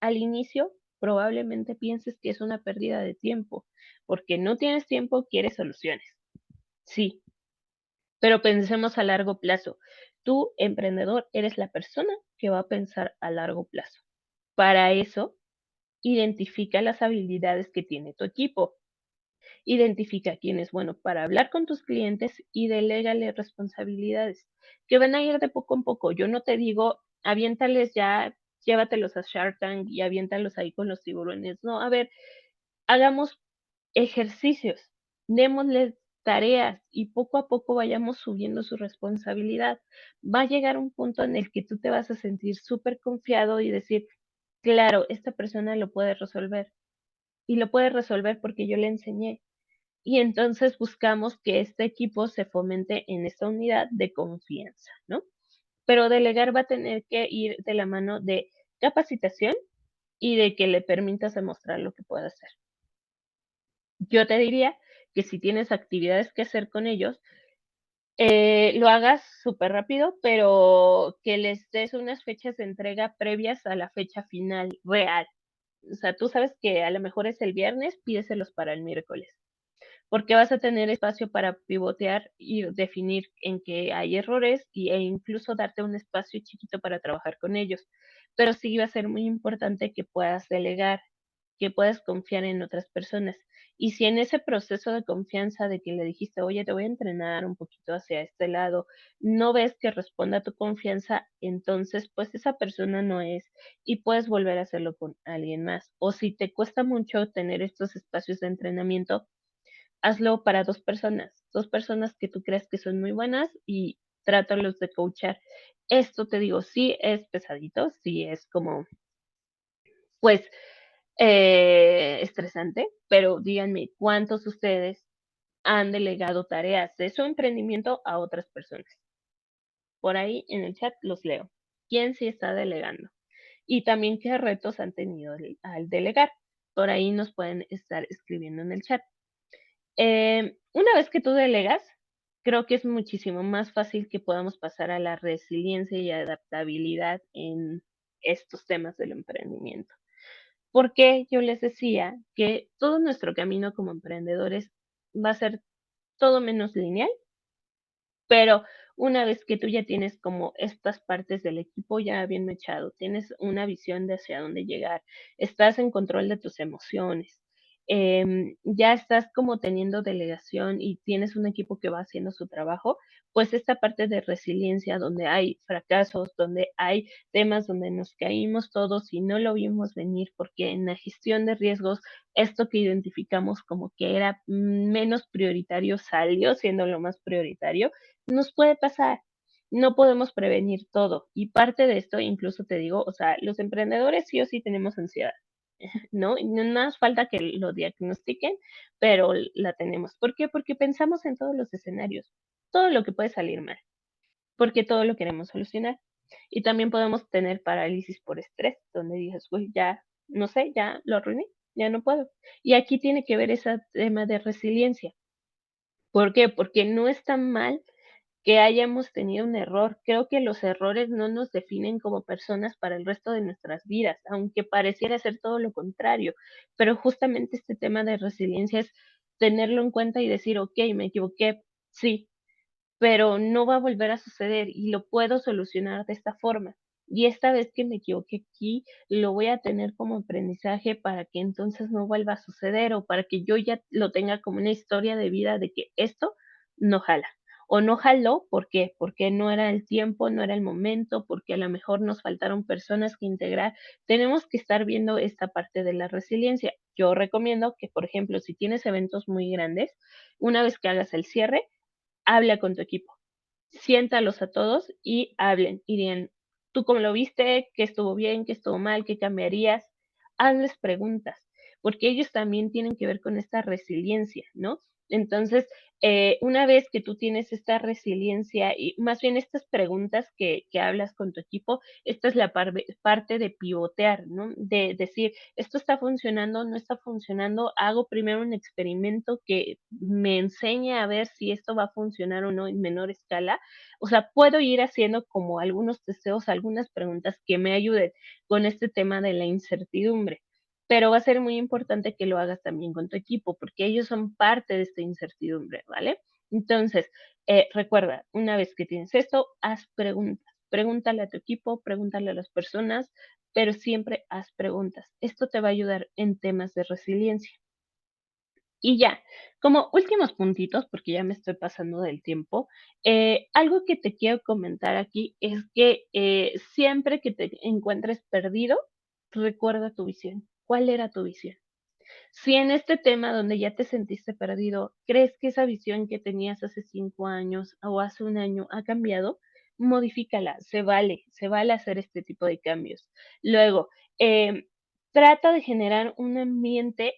Speaker 3: al inicio probablemente pienses que es una pérdida de tiempo, porque no tienes tiempo, quieres soluciones. Sí, pero pensemos a largo plazo. Tú, emprendedor, eres la persona que va a pensar a largo plazo. Para eso, identifica las habilidades que tiene tu equipo. Identifica quién es bueno para hablar con tus clientes y delégale responsabilidades que van a ir de poco en poco. Yo no te digo aviéntales ya, llévatelos a Shark Tank y aviéntalos ahí con los tiburones. No, a ver, hagamos ejercicios, démosles tareas y poco a poco vayamos subiendo su responsabilidad. Va a llegar un punto en el que tú te vas a sentir súper confiado y decir, claro, esta persona lo puede resolver y lo puede resolver porque yo le enseñé. Y entonces buscamos que este equipo se fomente en esta unidad de confianza, ¿no? Pero delegar va a tener que ir de la mano de capacitación y de que le permitas demostrar lo que puede hacer. Yo te diría que si tienes actividades que hacer con ellos, lo hagas súper rápido, pero que les des unas fechas de entrega previas a la fecha final real. O sea, tú sabes que a lo mejor es el viernes, pídeselos para el miércoles, porque vas a tener espacio para pivotear y definir en qué hay errores e incluso darte un espacio chiquito para trabajar con ellos. Pero sí va a ser muy importante que puedas delegar, que puedas confiar en otras personas. Y si en ese proceso de confianza de que le dijiste, oye, te voy a entrenar un poquito hacia este lado, no ves que responda a tu confianza, entonces pues esa persona no es y puedes volver a hacerlo con alguien más. O si te cuesta mucho tener estos espacios de entrenamiento, hazlo para dos personas que tú creas que son muy buenas y trátalos de coachar. Esto te digo, sí es pesadito, sí es como, pues, estresante, pero díganme, ¿cuántos de ustedes han delegado tareas de su emprendimiento a otras personas? Por ahí en el chat los leo. ¿Quién sí está delegando? Y también qué retos han tenido al delegar. Por ahí nos pueden estar escribiendo en el chat. Una vez que tú delegas, creo que es muchísimo más fácil que podamos pasar a la resiliencia y adaptabilidad en estos temas del emprendimiento. Porque yo les decía que todo nuestro camino como emprendedores va a ser todo menos lineal, pero una vez que tú ya tienes como estas partes del equipo ya bien echado, tienes una visión de hacia dónde llegar, estás en control de tus emociones, ya estás como teniendo delegación y tienes un equipo que va haciendo su trabajo, pues esta parte de resiliencia donde hay fracasos, donde hay temas donde nos caímos todos y no lo vimos venir, porque en la gestión de riesgos, esto que identificamos como que era menos prioritario salió siendo lo más prioritario, nos puede pasar. No podemos prevenir todo. Y parte de esto, incluso te digo, o sea, los emprendedores sí o sí tenemos ansiedad, ¿no? Y no nos falta que lo diagnostiquen, pero la tenemos. ¿Por qué? Porque pensamos en todos los escenarios, todo lo que puede salir mal, porque todo lo queremos solucionar. Y también podemos tener parálisis por estrés, donde dices, uy, ya, no sé, ya lo arruiné, ya no puedo. Y aquí tiene que ver ese tema de resiliencia. ¿Por qué? Porque no está mal que hayamos tenido un error. Creo que los errores no nos definen como personas para el resto de nuestras vidas, aunque pareciera ser todo lo contrario. Pero justamente este tema de resiliencia es tenerlo en cuenta y decir, ok, me equivoqué, sí, pero no va a volver a suceder y lo puedo solucionar de esta forma. Y esta vez que me equivoqué aquí, lo voy a tener como aprendizaje para que entonces no vuelva a suceder o para que yo ya lo tenga como una historia de vida de que esto no jala. O no jaló, ¿por qué? Porque no era el tiempo, no era el momento, porque a lo mejor nos faltaron personas que integrar. Tenemos que estar viendo esta parte de la resiliencia. Yo recomiendo que, por ejemplo, si tienes eventos muy grandes, una vez que hagas el cierre, habla con tu equipo, siéntalos a todos y hablen y digan, ¿tú cómo lo viste? ¿Qué estuvo bien? ¿Qué estuvo mal? ¿Qué cambiarías? Hazles preguntas, porque ellos también tienen que ver con esta resiliencia, ¿no? Entonces, una vez que tú tienes esta resiliencia y más bien estas preguntas que hablas con tu equipo, esta es la parte de pivotear, ¿no? De decir, esto está funcionando, no está funcionando, hago primero un experimento que me enseñe a ver si esto va a funcionar o no en menor escala. O sea, puedo ir haciendo como algunos deseos, algunas preguntas que me ayuden con este tema de la incertidumbre, pero va a ser muy importante que lo hagas también con tu equipo, porque ellos son parte de esta incertidumbre, ¿vale? Entonces, recuerda, una vez que tienes esto, haz preguntas. Pregúntale a tu equipo, pregúntale a las personas, pero siempre haz preguntas. Esto te va a ayudar en temas de resiliencia. Y ya, Como últimos puntitos, porque ya me estoy pasando del tiempo, algo que te quiero comentar aquí es que siempre que te encuentres perdido, recuerda tu visión. ¿Cuál era tu visión? Si en este tema donde ya te sentiste perdido, crees que esa visión que tenías hace 5 años o hace un año ha cambiado, modifícala, se vale hacer este tipo de cambios. Luego, em, trata de generar un ambiente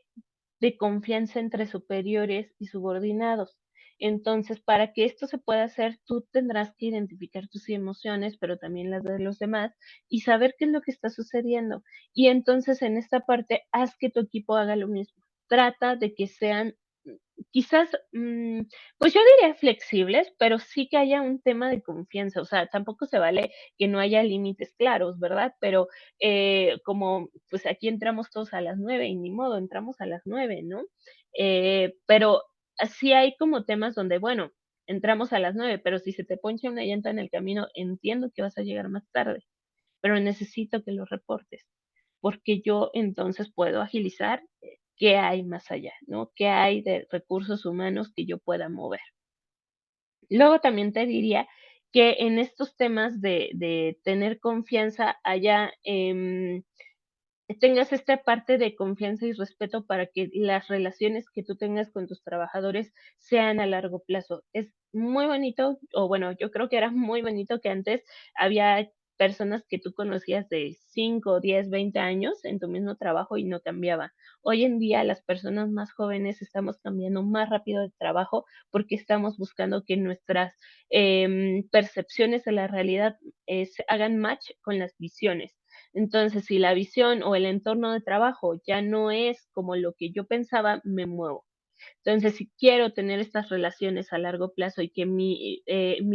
Speaker 3: de confianza entre superiores y subordinados. Entonces, para que esto se pueda hacer, tú tendrás que identificar tus emociones, pero también las de los demás, y saber qué es lo que está sucediendo. Y entonces en esta parte, haz que tu equipo haga lo mismo. Trata de que sean quizás, pues yo diría flexibles, pero sí que haya un tema de confianza. O sea, tampoco se vale que no haya límites claros, ¿verdad? Pero como pues aquí entramos todos a las 9 y ni modo, entramos a las 9, ¿no? Pero sí hay como temas donde, bueno, entramos a las 9, pero si se te poncha una llanta en el camino, entiendo que vas a llegar más tarde, pero necesito que lo reportes, porque yo entonces puedo agilizar qué hay más allá, ¿no? ¿Qué hay de recursos humanos que yo pueda mover? Luego también te diría que en estos temas de tener confianza haya, tengas esta parte de confianza y respeto para que las relaciones que tú tengas con tus trabajadores sean a largo plazo. Es muy bonito, o bueno, yo creo que era muy bonito que antes había personas que tú conocías de 5, 10, 20 años en tu mismo trabajo y no cambiaba. Hoy en día las personas más jóvenes estamos cambiando más rápido de trabajo porque estamos buscando que nuestras percepciones de la realidad hagan match con las visiones. Entonces, si la visión o el entorno de trabajo ya no es como lo que yo pensaba, me muevo. Entonces, si quiero tener estas relaciones a largo plazo y que mi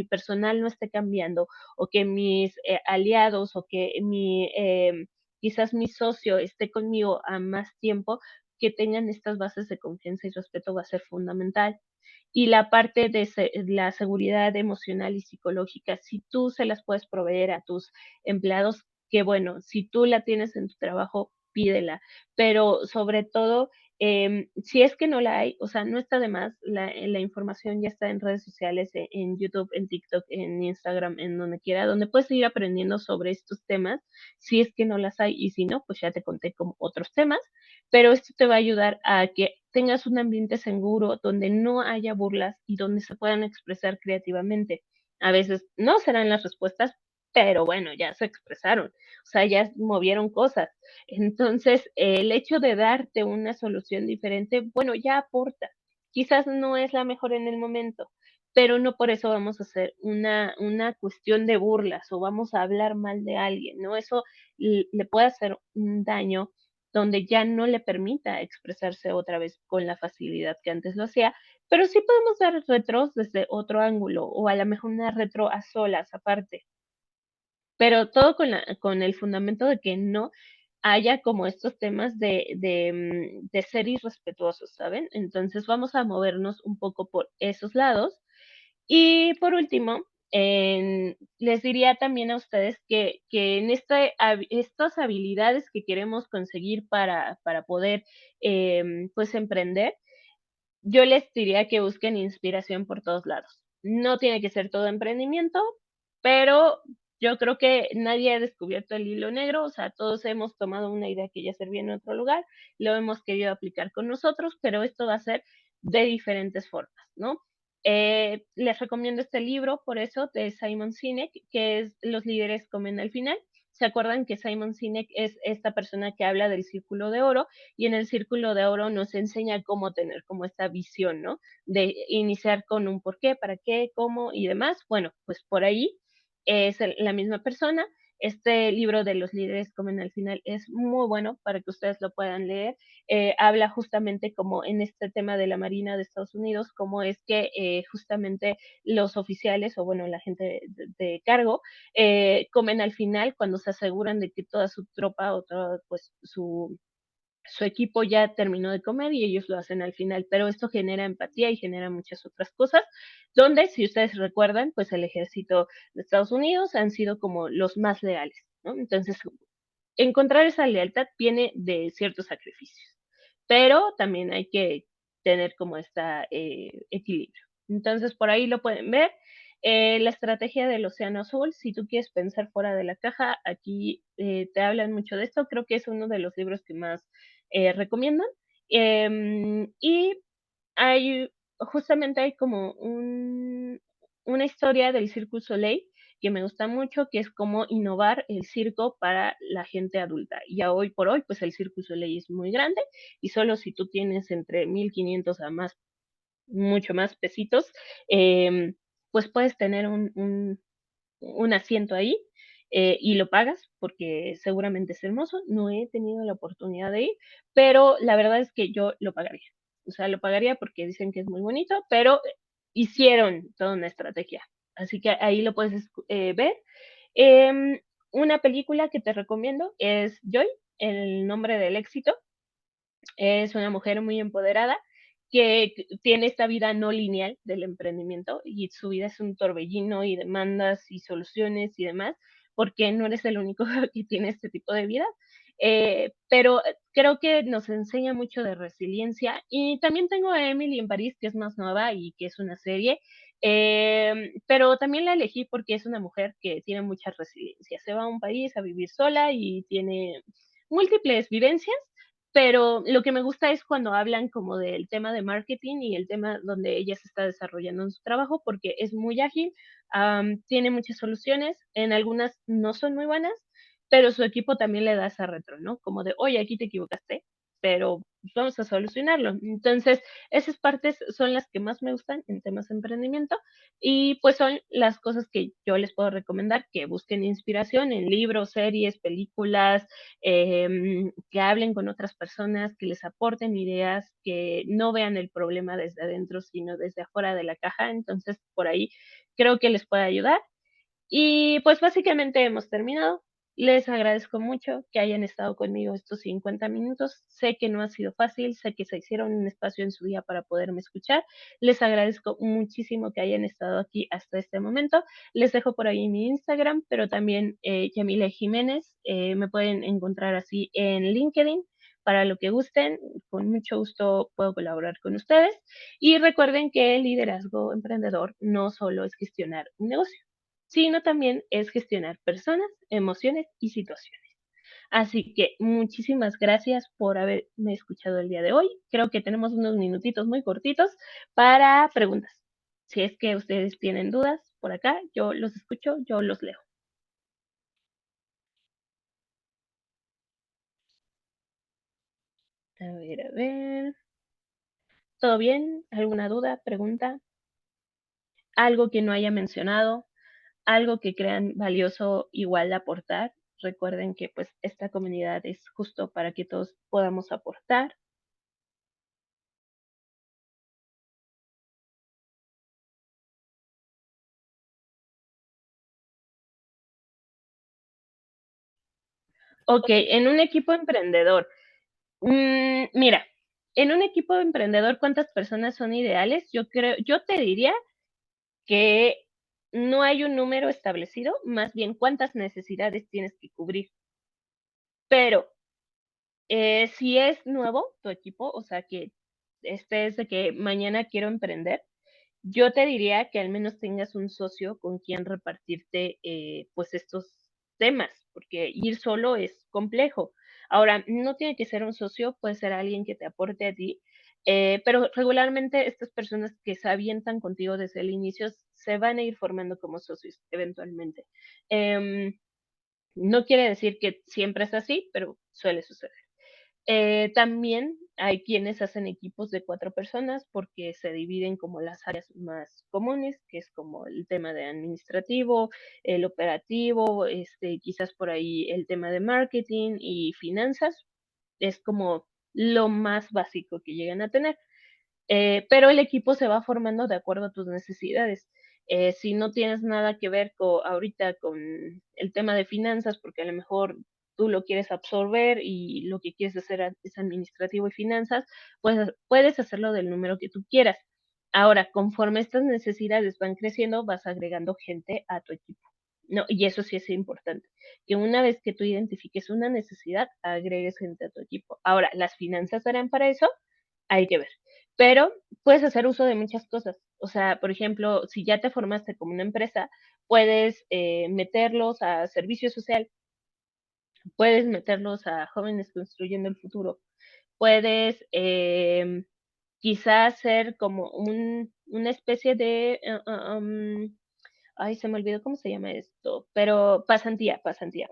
Speaker 3: personal no esté cambiando o que mis aliados o que quizás mi socio esté conmigo a más tiempo, que tengan estas bases de confianza y respeto va a ser fundamental. Y la parte de la seguridad emocional y psicológica, si tú se las puedes proveer a tus empleados, que bueno, si tú la tienes en tu trabajo, pídela, pero sobre todo, si es que no la hay, o sea, no está de más, la información ya está en redes sociales, en YouTube, en TikTok, en Instagram, en donde quiera, donde puedes ir aprendiendo sobre estos temas, si es que no las hay, y si no, pues ya te conté como otros temas, pero esto te va a ayudar a que tengas un ambiente seguro donde no haya burlas y donde se puedan expresar creativamente. A veces no serán las respuestas, pero bueno, ya se expresaron, o sea, ya movieron cosas. Entonces, el hecho de darte una solución diferente, bueno, ya aporta. Quizás no es la mejor en el momento, pero no por eso vamos a hacer una cuestión de burlas o vamos a hablar mal de alguien, ¿no? Eso le puede hacer un daño donde ya no le permita expresarse otra vez con la facilidad que antes lo hacía, pero sí podemos dar retros desde otro ángulo o a lo mejor una retro a solas aparte, pero todo con el fundamento de que no haya como estos temas de ser irrespetuosos, ¿saben? Entonces vamos a movernos un poco por esos lados. Y por último, les diría también a ustedes que en estas habilidades que queremos conseguir para poder pues emprender, yo les diría que busquen inspiración por todos lados. No tiene que ser todo emprendimiento, pero yo creo que nadie ha descubierto el hilo negro, o sea, todos hemos tomado una idea que ya servía en otro lugar, lo hemos querido aplicar con nosotros, pero esto va a ser de diferentes formas, ¿no? Les recomiendo este libro, por eso, de Simon Sinek, que es Los líderes comen al final. ¿Se acuerdan que Simon Sinek es esta persona que habla del círculo de oro? Y en el círculo de oro nos enseña cómo tener como esta visión, ¿no? De iniciar con un por qué, para qué, cómo y demás. Bueno, pues por ahí es la misma persona. Este libro de los líderes comen al final es muy bueno para que ustedes lo puedan leer. Habla justamente como en este tema de la Marina de Estados Unidos, cómo es que justamente los oficiales o bueno, la gente de cargo comen al final cuando se aseguran de que toda su tropa o todo, pues su equipo ya terminó de comer y ellos lo hacen al final, pero esto genera empatía y genera muchas otras cosas, donde, si ustedes recuerdan, pues el ejército de Estados Unidos han sido como los más leales, ¿no? Entonces, encontrar esa lealtad viene de ciertos sacrificios, pero también hay que tener como equilibrio. Entonces, por ahí lo pueden ver. La estrategia del océano azul, si tú quieres pensar fuera de la caja, aquí te hablan mucho de esto. Creo que es uno de los libros que más recomiendan. Y justamente hay como una historia del Cirque du Soleil que me gusta mucho, que es cómo innovar el circo para la gente adulta. Y ya hoy por hoy, pues el Cirque du Soleil es muy grande y solo si tú tienes entre 1,500 a más, mucho más pesitos, pues puedes tener un asiento ahí y lo pagas porque seguramente es hermoso. No he tenido la oportunidad de ir, pero la verdad es que yo lo pagaría. O sea, lo pagaría porque dicen que es muy bonito, pero hicieron toda una estrategia. Así que ahí lo puedes ver. Em, una película que te recomiendo es Joy, el nombre del éxito. Es una mujer muy empoderada que tiene esta vida no lineal del emprendimiento y su vida es un torbellino y demandas y soluciones y demás, porque no eres el único que tiene este tipo de vida. Pero creo que nos enseña mucho de resiliencia. Y también tengo a Emily en París, que es más nueva y que es una serie, pero también la elegí porque es una mujer que tiene mucha resiliencia. Se va a un país a vivir sola y tiene múltiples vivencias, pero lo que me gusta es cuando hablan como del tema de marketing y el tema donde ella se está desarrollando en su trabajo, porque es muy ágil, tiene muchas soluciones, en algunas no son muy buenas, pero su equipo también le da esa retro, ¿no? Como de, oye, aquí te equivocaste, pero vamos a solucionarlo. Entonces, esas partes son las que más me gustan en temas de emprendimiento y pues son las cosas que yo les puedo recomendar, que busquen inspiración en libros, series, películas, que hablen con otras personas, que les aporten ideas, que no vean el problema desde adentro, sino desde afuera de la caja. Entonces, por ahí creo que les puede ayudar. Y pues básicamente hemos terminado. Les agradezco mucho que hayan estado conmigo estos 50 minutos. Sé que no ha sido fácil, sé que se hicieron un espacio en su día para poderme escuchar. Les agradezco muchísimo que hayan estado aquí hasta este momento. Les dejo por ahí mi Instagram, pero también Yamile Jiménez. Me pueden encontrar así en LinkedIn. Para lo que gusten, con mucho gusto puedo colaborar con ustedes. Y recuerden que el liderazgo emprendedor no solo es gestionar un negocio, sino también es gestionar personas, emociones y situaciones. Así que muchísimas gracias por haberme escuchado el día de hoy. Creo que tenemos unos minutitos muy cortitos para preguntas. Si es que ustedes tienen dudas por acá, yo los escucho, yo los leo. A ver, a ver. ¿Todo bien? ¿Alguna duda, pregunta? ¿Algo que no haya mencionado? ¿Algo que crean valioso igual de aportar? Recuerden que pues esta comunidad es justo para que todos podamos aportar. Ok, en un equipo emprendedor. Mira, en un equipo emprendedor, ¿cuántas personas son ideales? Yo te diría que no hay un número establecido, más bien cuántas necesidades tienes que cubrir. Pero si es nuevo tu equipo, o sea que este es de que mañana quiero emprender, yo te diría que al menos tengas un socio con quien repartirte pues estos temas, porque ir solo es complejo. Ahora, no tiene que ser un socio, puede ser alguien que te aporte a ti, pero regularmente estas personas que se avientan contigo desde el inicio se van a ir formando como socios eventualmente. Em, no quiere decir que siempre es así, pero suele suceder. También hay quienes hacen equipos de 4 personas porque se dividen como las áreas más comunes, que es como el tema de administrativo, el operativo, quizás por ahí el tema de marketing y finanzas. Es como lo más básico que llegan a tener, pero el equipo se va formando de acuerdo a tus necesidades. Si no tienes nada que ver ahorita con el tema de finanzas, porque a lo mejor tú lo quieres absorber y lo que quieres hacer es administrativo y finanzas, pues puedes hacerlo del número que tú quieras. Ahora, conforme estas necesidades van creciendo, vas agregando gente a tu equipo. No, y eso sí es importante, que una vez que tú identifiques una necesidad, agregues gente a tu equipo. Ahora, ¿las finanzas serán para eso? Hay que ver. pero puedes hacer uso de muchas cosas. O sea, por ejemplo, si ya te formaste como una empresa, puedes meterlos a servicio social, puedes meterlos a jóvenes construyendo el futuro, puedes quizás ser como una especie de ay, se me olvidó cómo se llama esto, pero pasantía,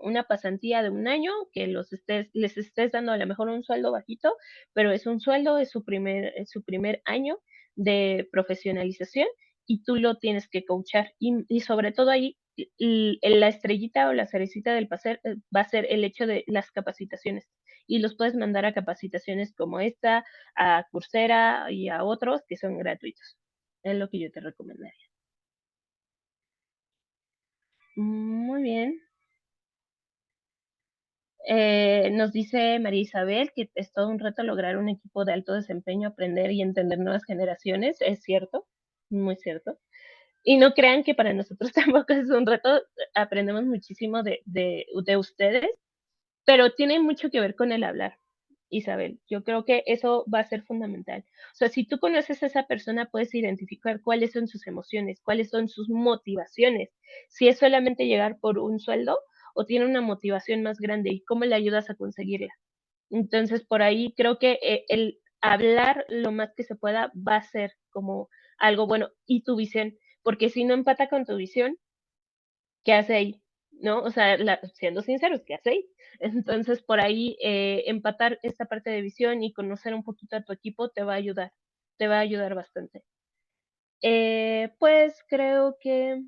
Speaker 3: una pasantía de un año que les estés dando a lo mejor un sueldo bajito, pero es un sueldo, es su primer año de profesionalización y tú lo tienes que coachar y sobre todo ahí la estrellita o la cerecita del pastel va a ser el hecho de las capacitaciones y los puedes mandar a capacitaciones como esta, a Coursera y a otros que son gratuitos. Es lo que yo te recomendaría. Muy bien. Nos dice María Isabel que es todo un reto lograr un equipo de alto desempeño, aprender y entender nuevas generaciones. Es cierto, muy cierto. Y no crean que para nosotros tampoco es un reto, aprendemos muchísimo de ustedes, pero tiene mucho que ver con el hablar, Isabel. Yo creo que eso va a ser fundamental. O sea, si tú conoces a esa persona, puedes identificar cuáles son sus emociones, cuáles son sus motivaciones. Si es solamente llegar por un sueldo o tiene una motivación más grande y cómo le ayudas a conseguirla. Entonces, por ahí creo que el hablar lo más que se pueda va a ser como algo bueno y tu visión, porque si no empata con tu visión, ¿qué hace ahí? ¿No? O sea, siendo sinceros, ¿qué hace ahí? Entonces, por ahí, empatar esta parte de visión y conocer un poquito a tu equipo te va a ayudar bastante. Pues creo que,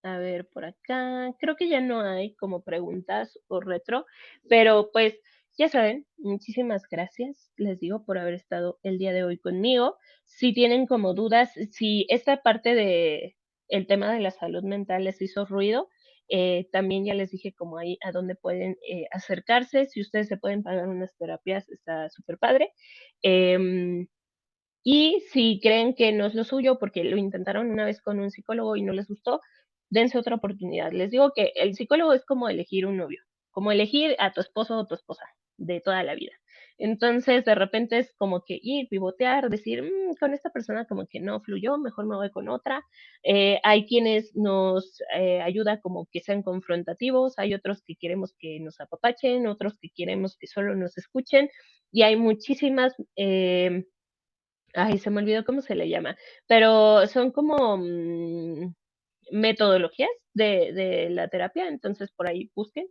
Speaker 3: a ver, por acá, creo que ya no hay como preguntas o retro, pero pues ya saben, muchísimas gracias, les digo, por haber estado el día de hoy conmigo. Si tienen como dudas, si esta parte de el tema de la salud mental les hizo ruido, también ya les dije como ahí a dónde pueden acercarse. Si ustedes se pueden pagar unas terapias, está súper padre. Em, y si creen que no es lo suyo porque lo intentaron una vez con un psicólogo y no les gustó, dense otra oportunidad. Les digo que el psicólogo es como elegir un novio, como elegir a tu esposo o tu esposa de toda la vida. Entonces, de repente es como que ir, pivotear, decir, con esta persona como que no fluyó, mejor me voy con otra. Hay quienes nos ayuda como que sean confrontativos, hay otros que queremos que nos apapachen, otros que queremos que solo nos escuchen, y hay muchísimas ay, se me olvidó cómo se le llama, pero son como metodologías de la terapia, entonces por ahí busquen,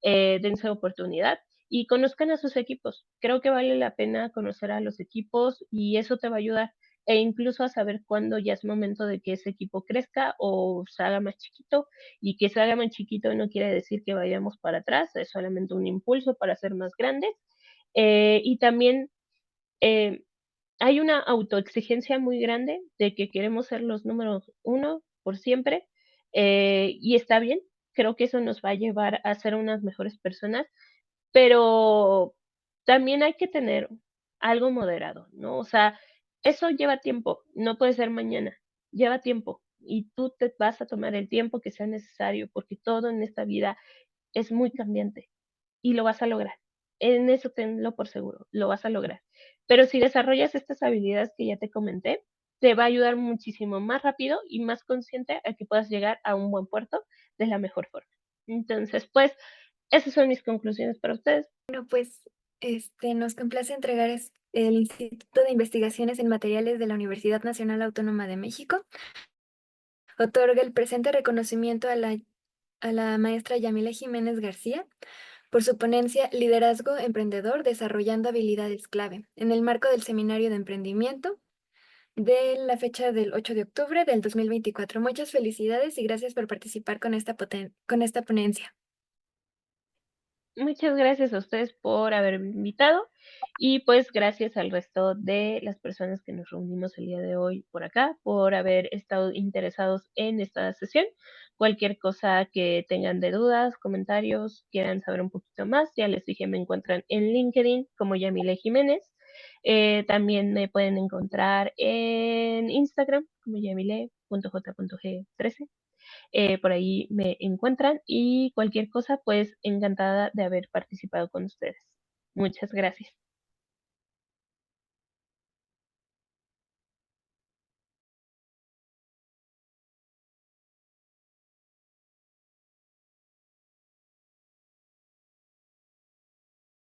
Speaker 3: dense oportunidad y conozcan a sus equipos. Creo que vale la pena conocer a los equipos y eso te va a ayudar e incluso a saber cuándo ya es momento de que ese equipo crezca o se haga más chiquito y que se haga más chiquito no quiere decir que vayamos para atrás, es solamente un impulso para ser más grandes. Y también eh, hay una autoexigencia muy grande de que queremos ser los números uno por siempre y está bien, creo que eso nos va a llevar a ser unas mejores personas, pero también hay que tener algo moderado, ¿no? O sea, eso lleva tiempo, no puede ser mañana, lleva tiempo y tú te vas a tomar el tiempo que sea necesario porque todo en esta vida es muy cambiante y lo vas a lograr. En eso tenlo por seguro, lo vas a lograr. Pero si desarrollas estas habilidades que ya te comenté, te va a ayudar muchísimo más rápido y más consciente a que puedas llegar a un buen puerto de la mejor forma. Entonces, pues, esas son mis conclusiones para ustedes.
Speaker 2: Bueno, pues nos complace entregar el Instituto de Investigaciones en Materiales de la Universidad Nacional Autónoma de México. Otorga el presente reconocimiento a la maestra Yamile Jiménez García por su ponencia Liderazgo Emprendedor desarrollando habilidades clave en el marco del Seminario de Emprendimiento de la fecha del 8 de octubre del 2024. Muchas felicidades y gracias por participar con esta ponencia.
Speaker 3: Muchas gracias a ustedes por haberme invitado y pues gracias al resto de las personas que nos reunimos el día de hoy por acá, por haber estado interesados en esta sesión. Cualquier cosa que tengan de dudas, comentarios, quieran saber un poquito más, ya les dije, me encuentran en LinkedIn como Yamile Jiménez. También me pueden encontrar en Instagram como yamile.j.g13. Por ahí me encuentran y cualquier cosa, pues encantada de haber participado con ustedes. Muchas gracias.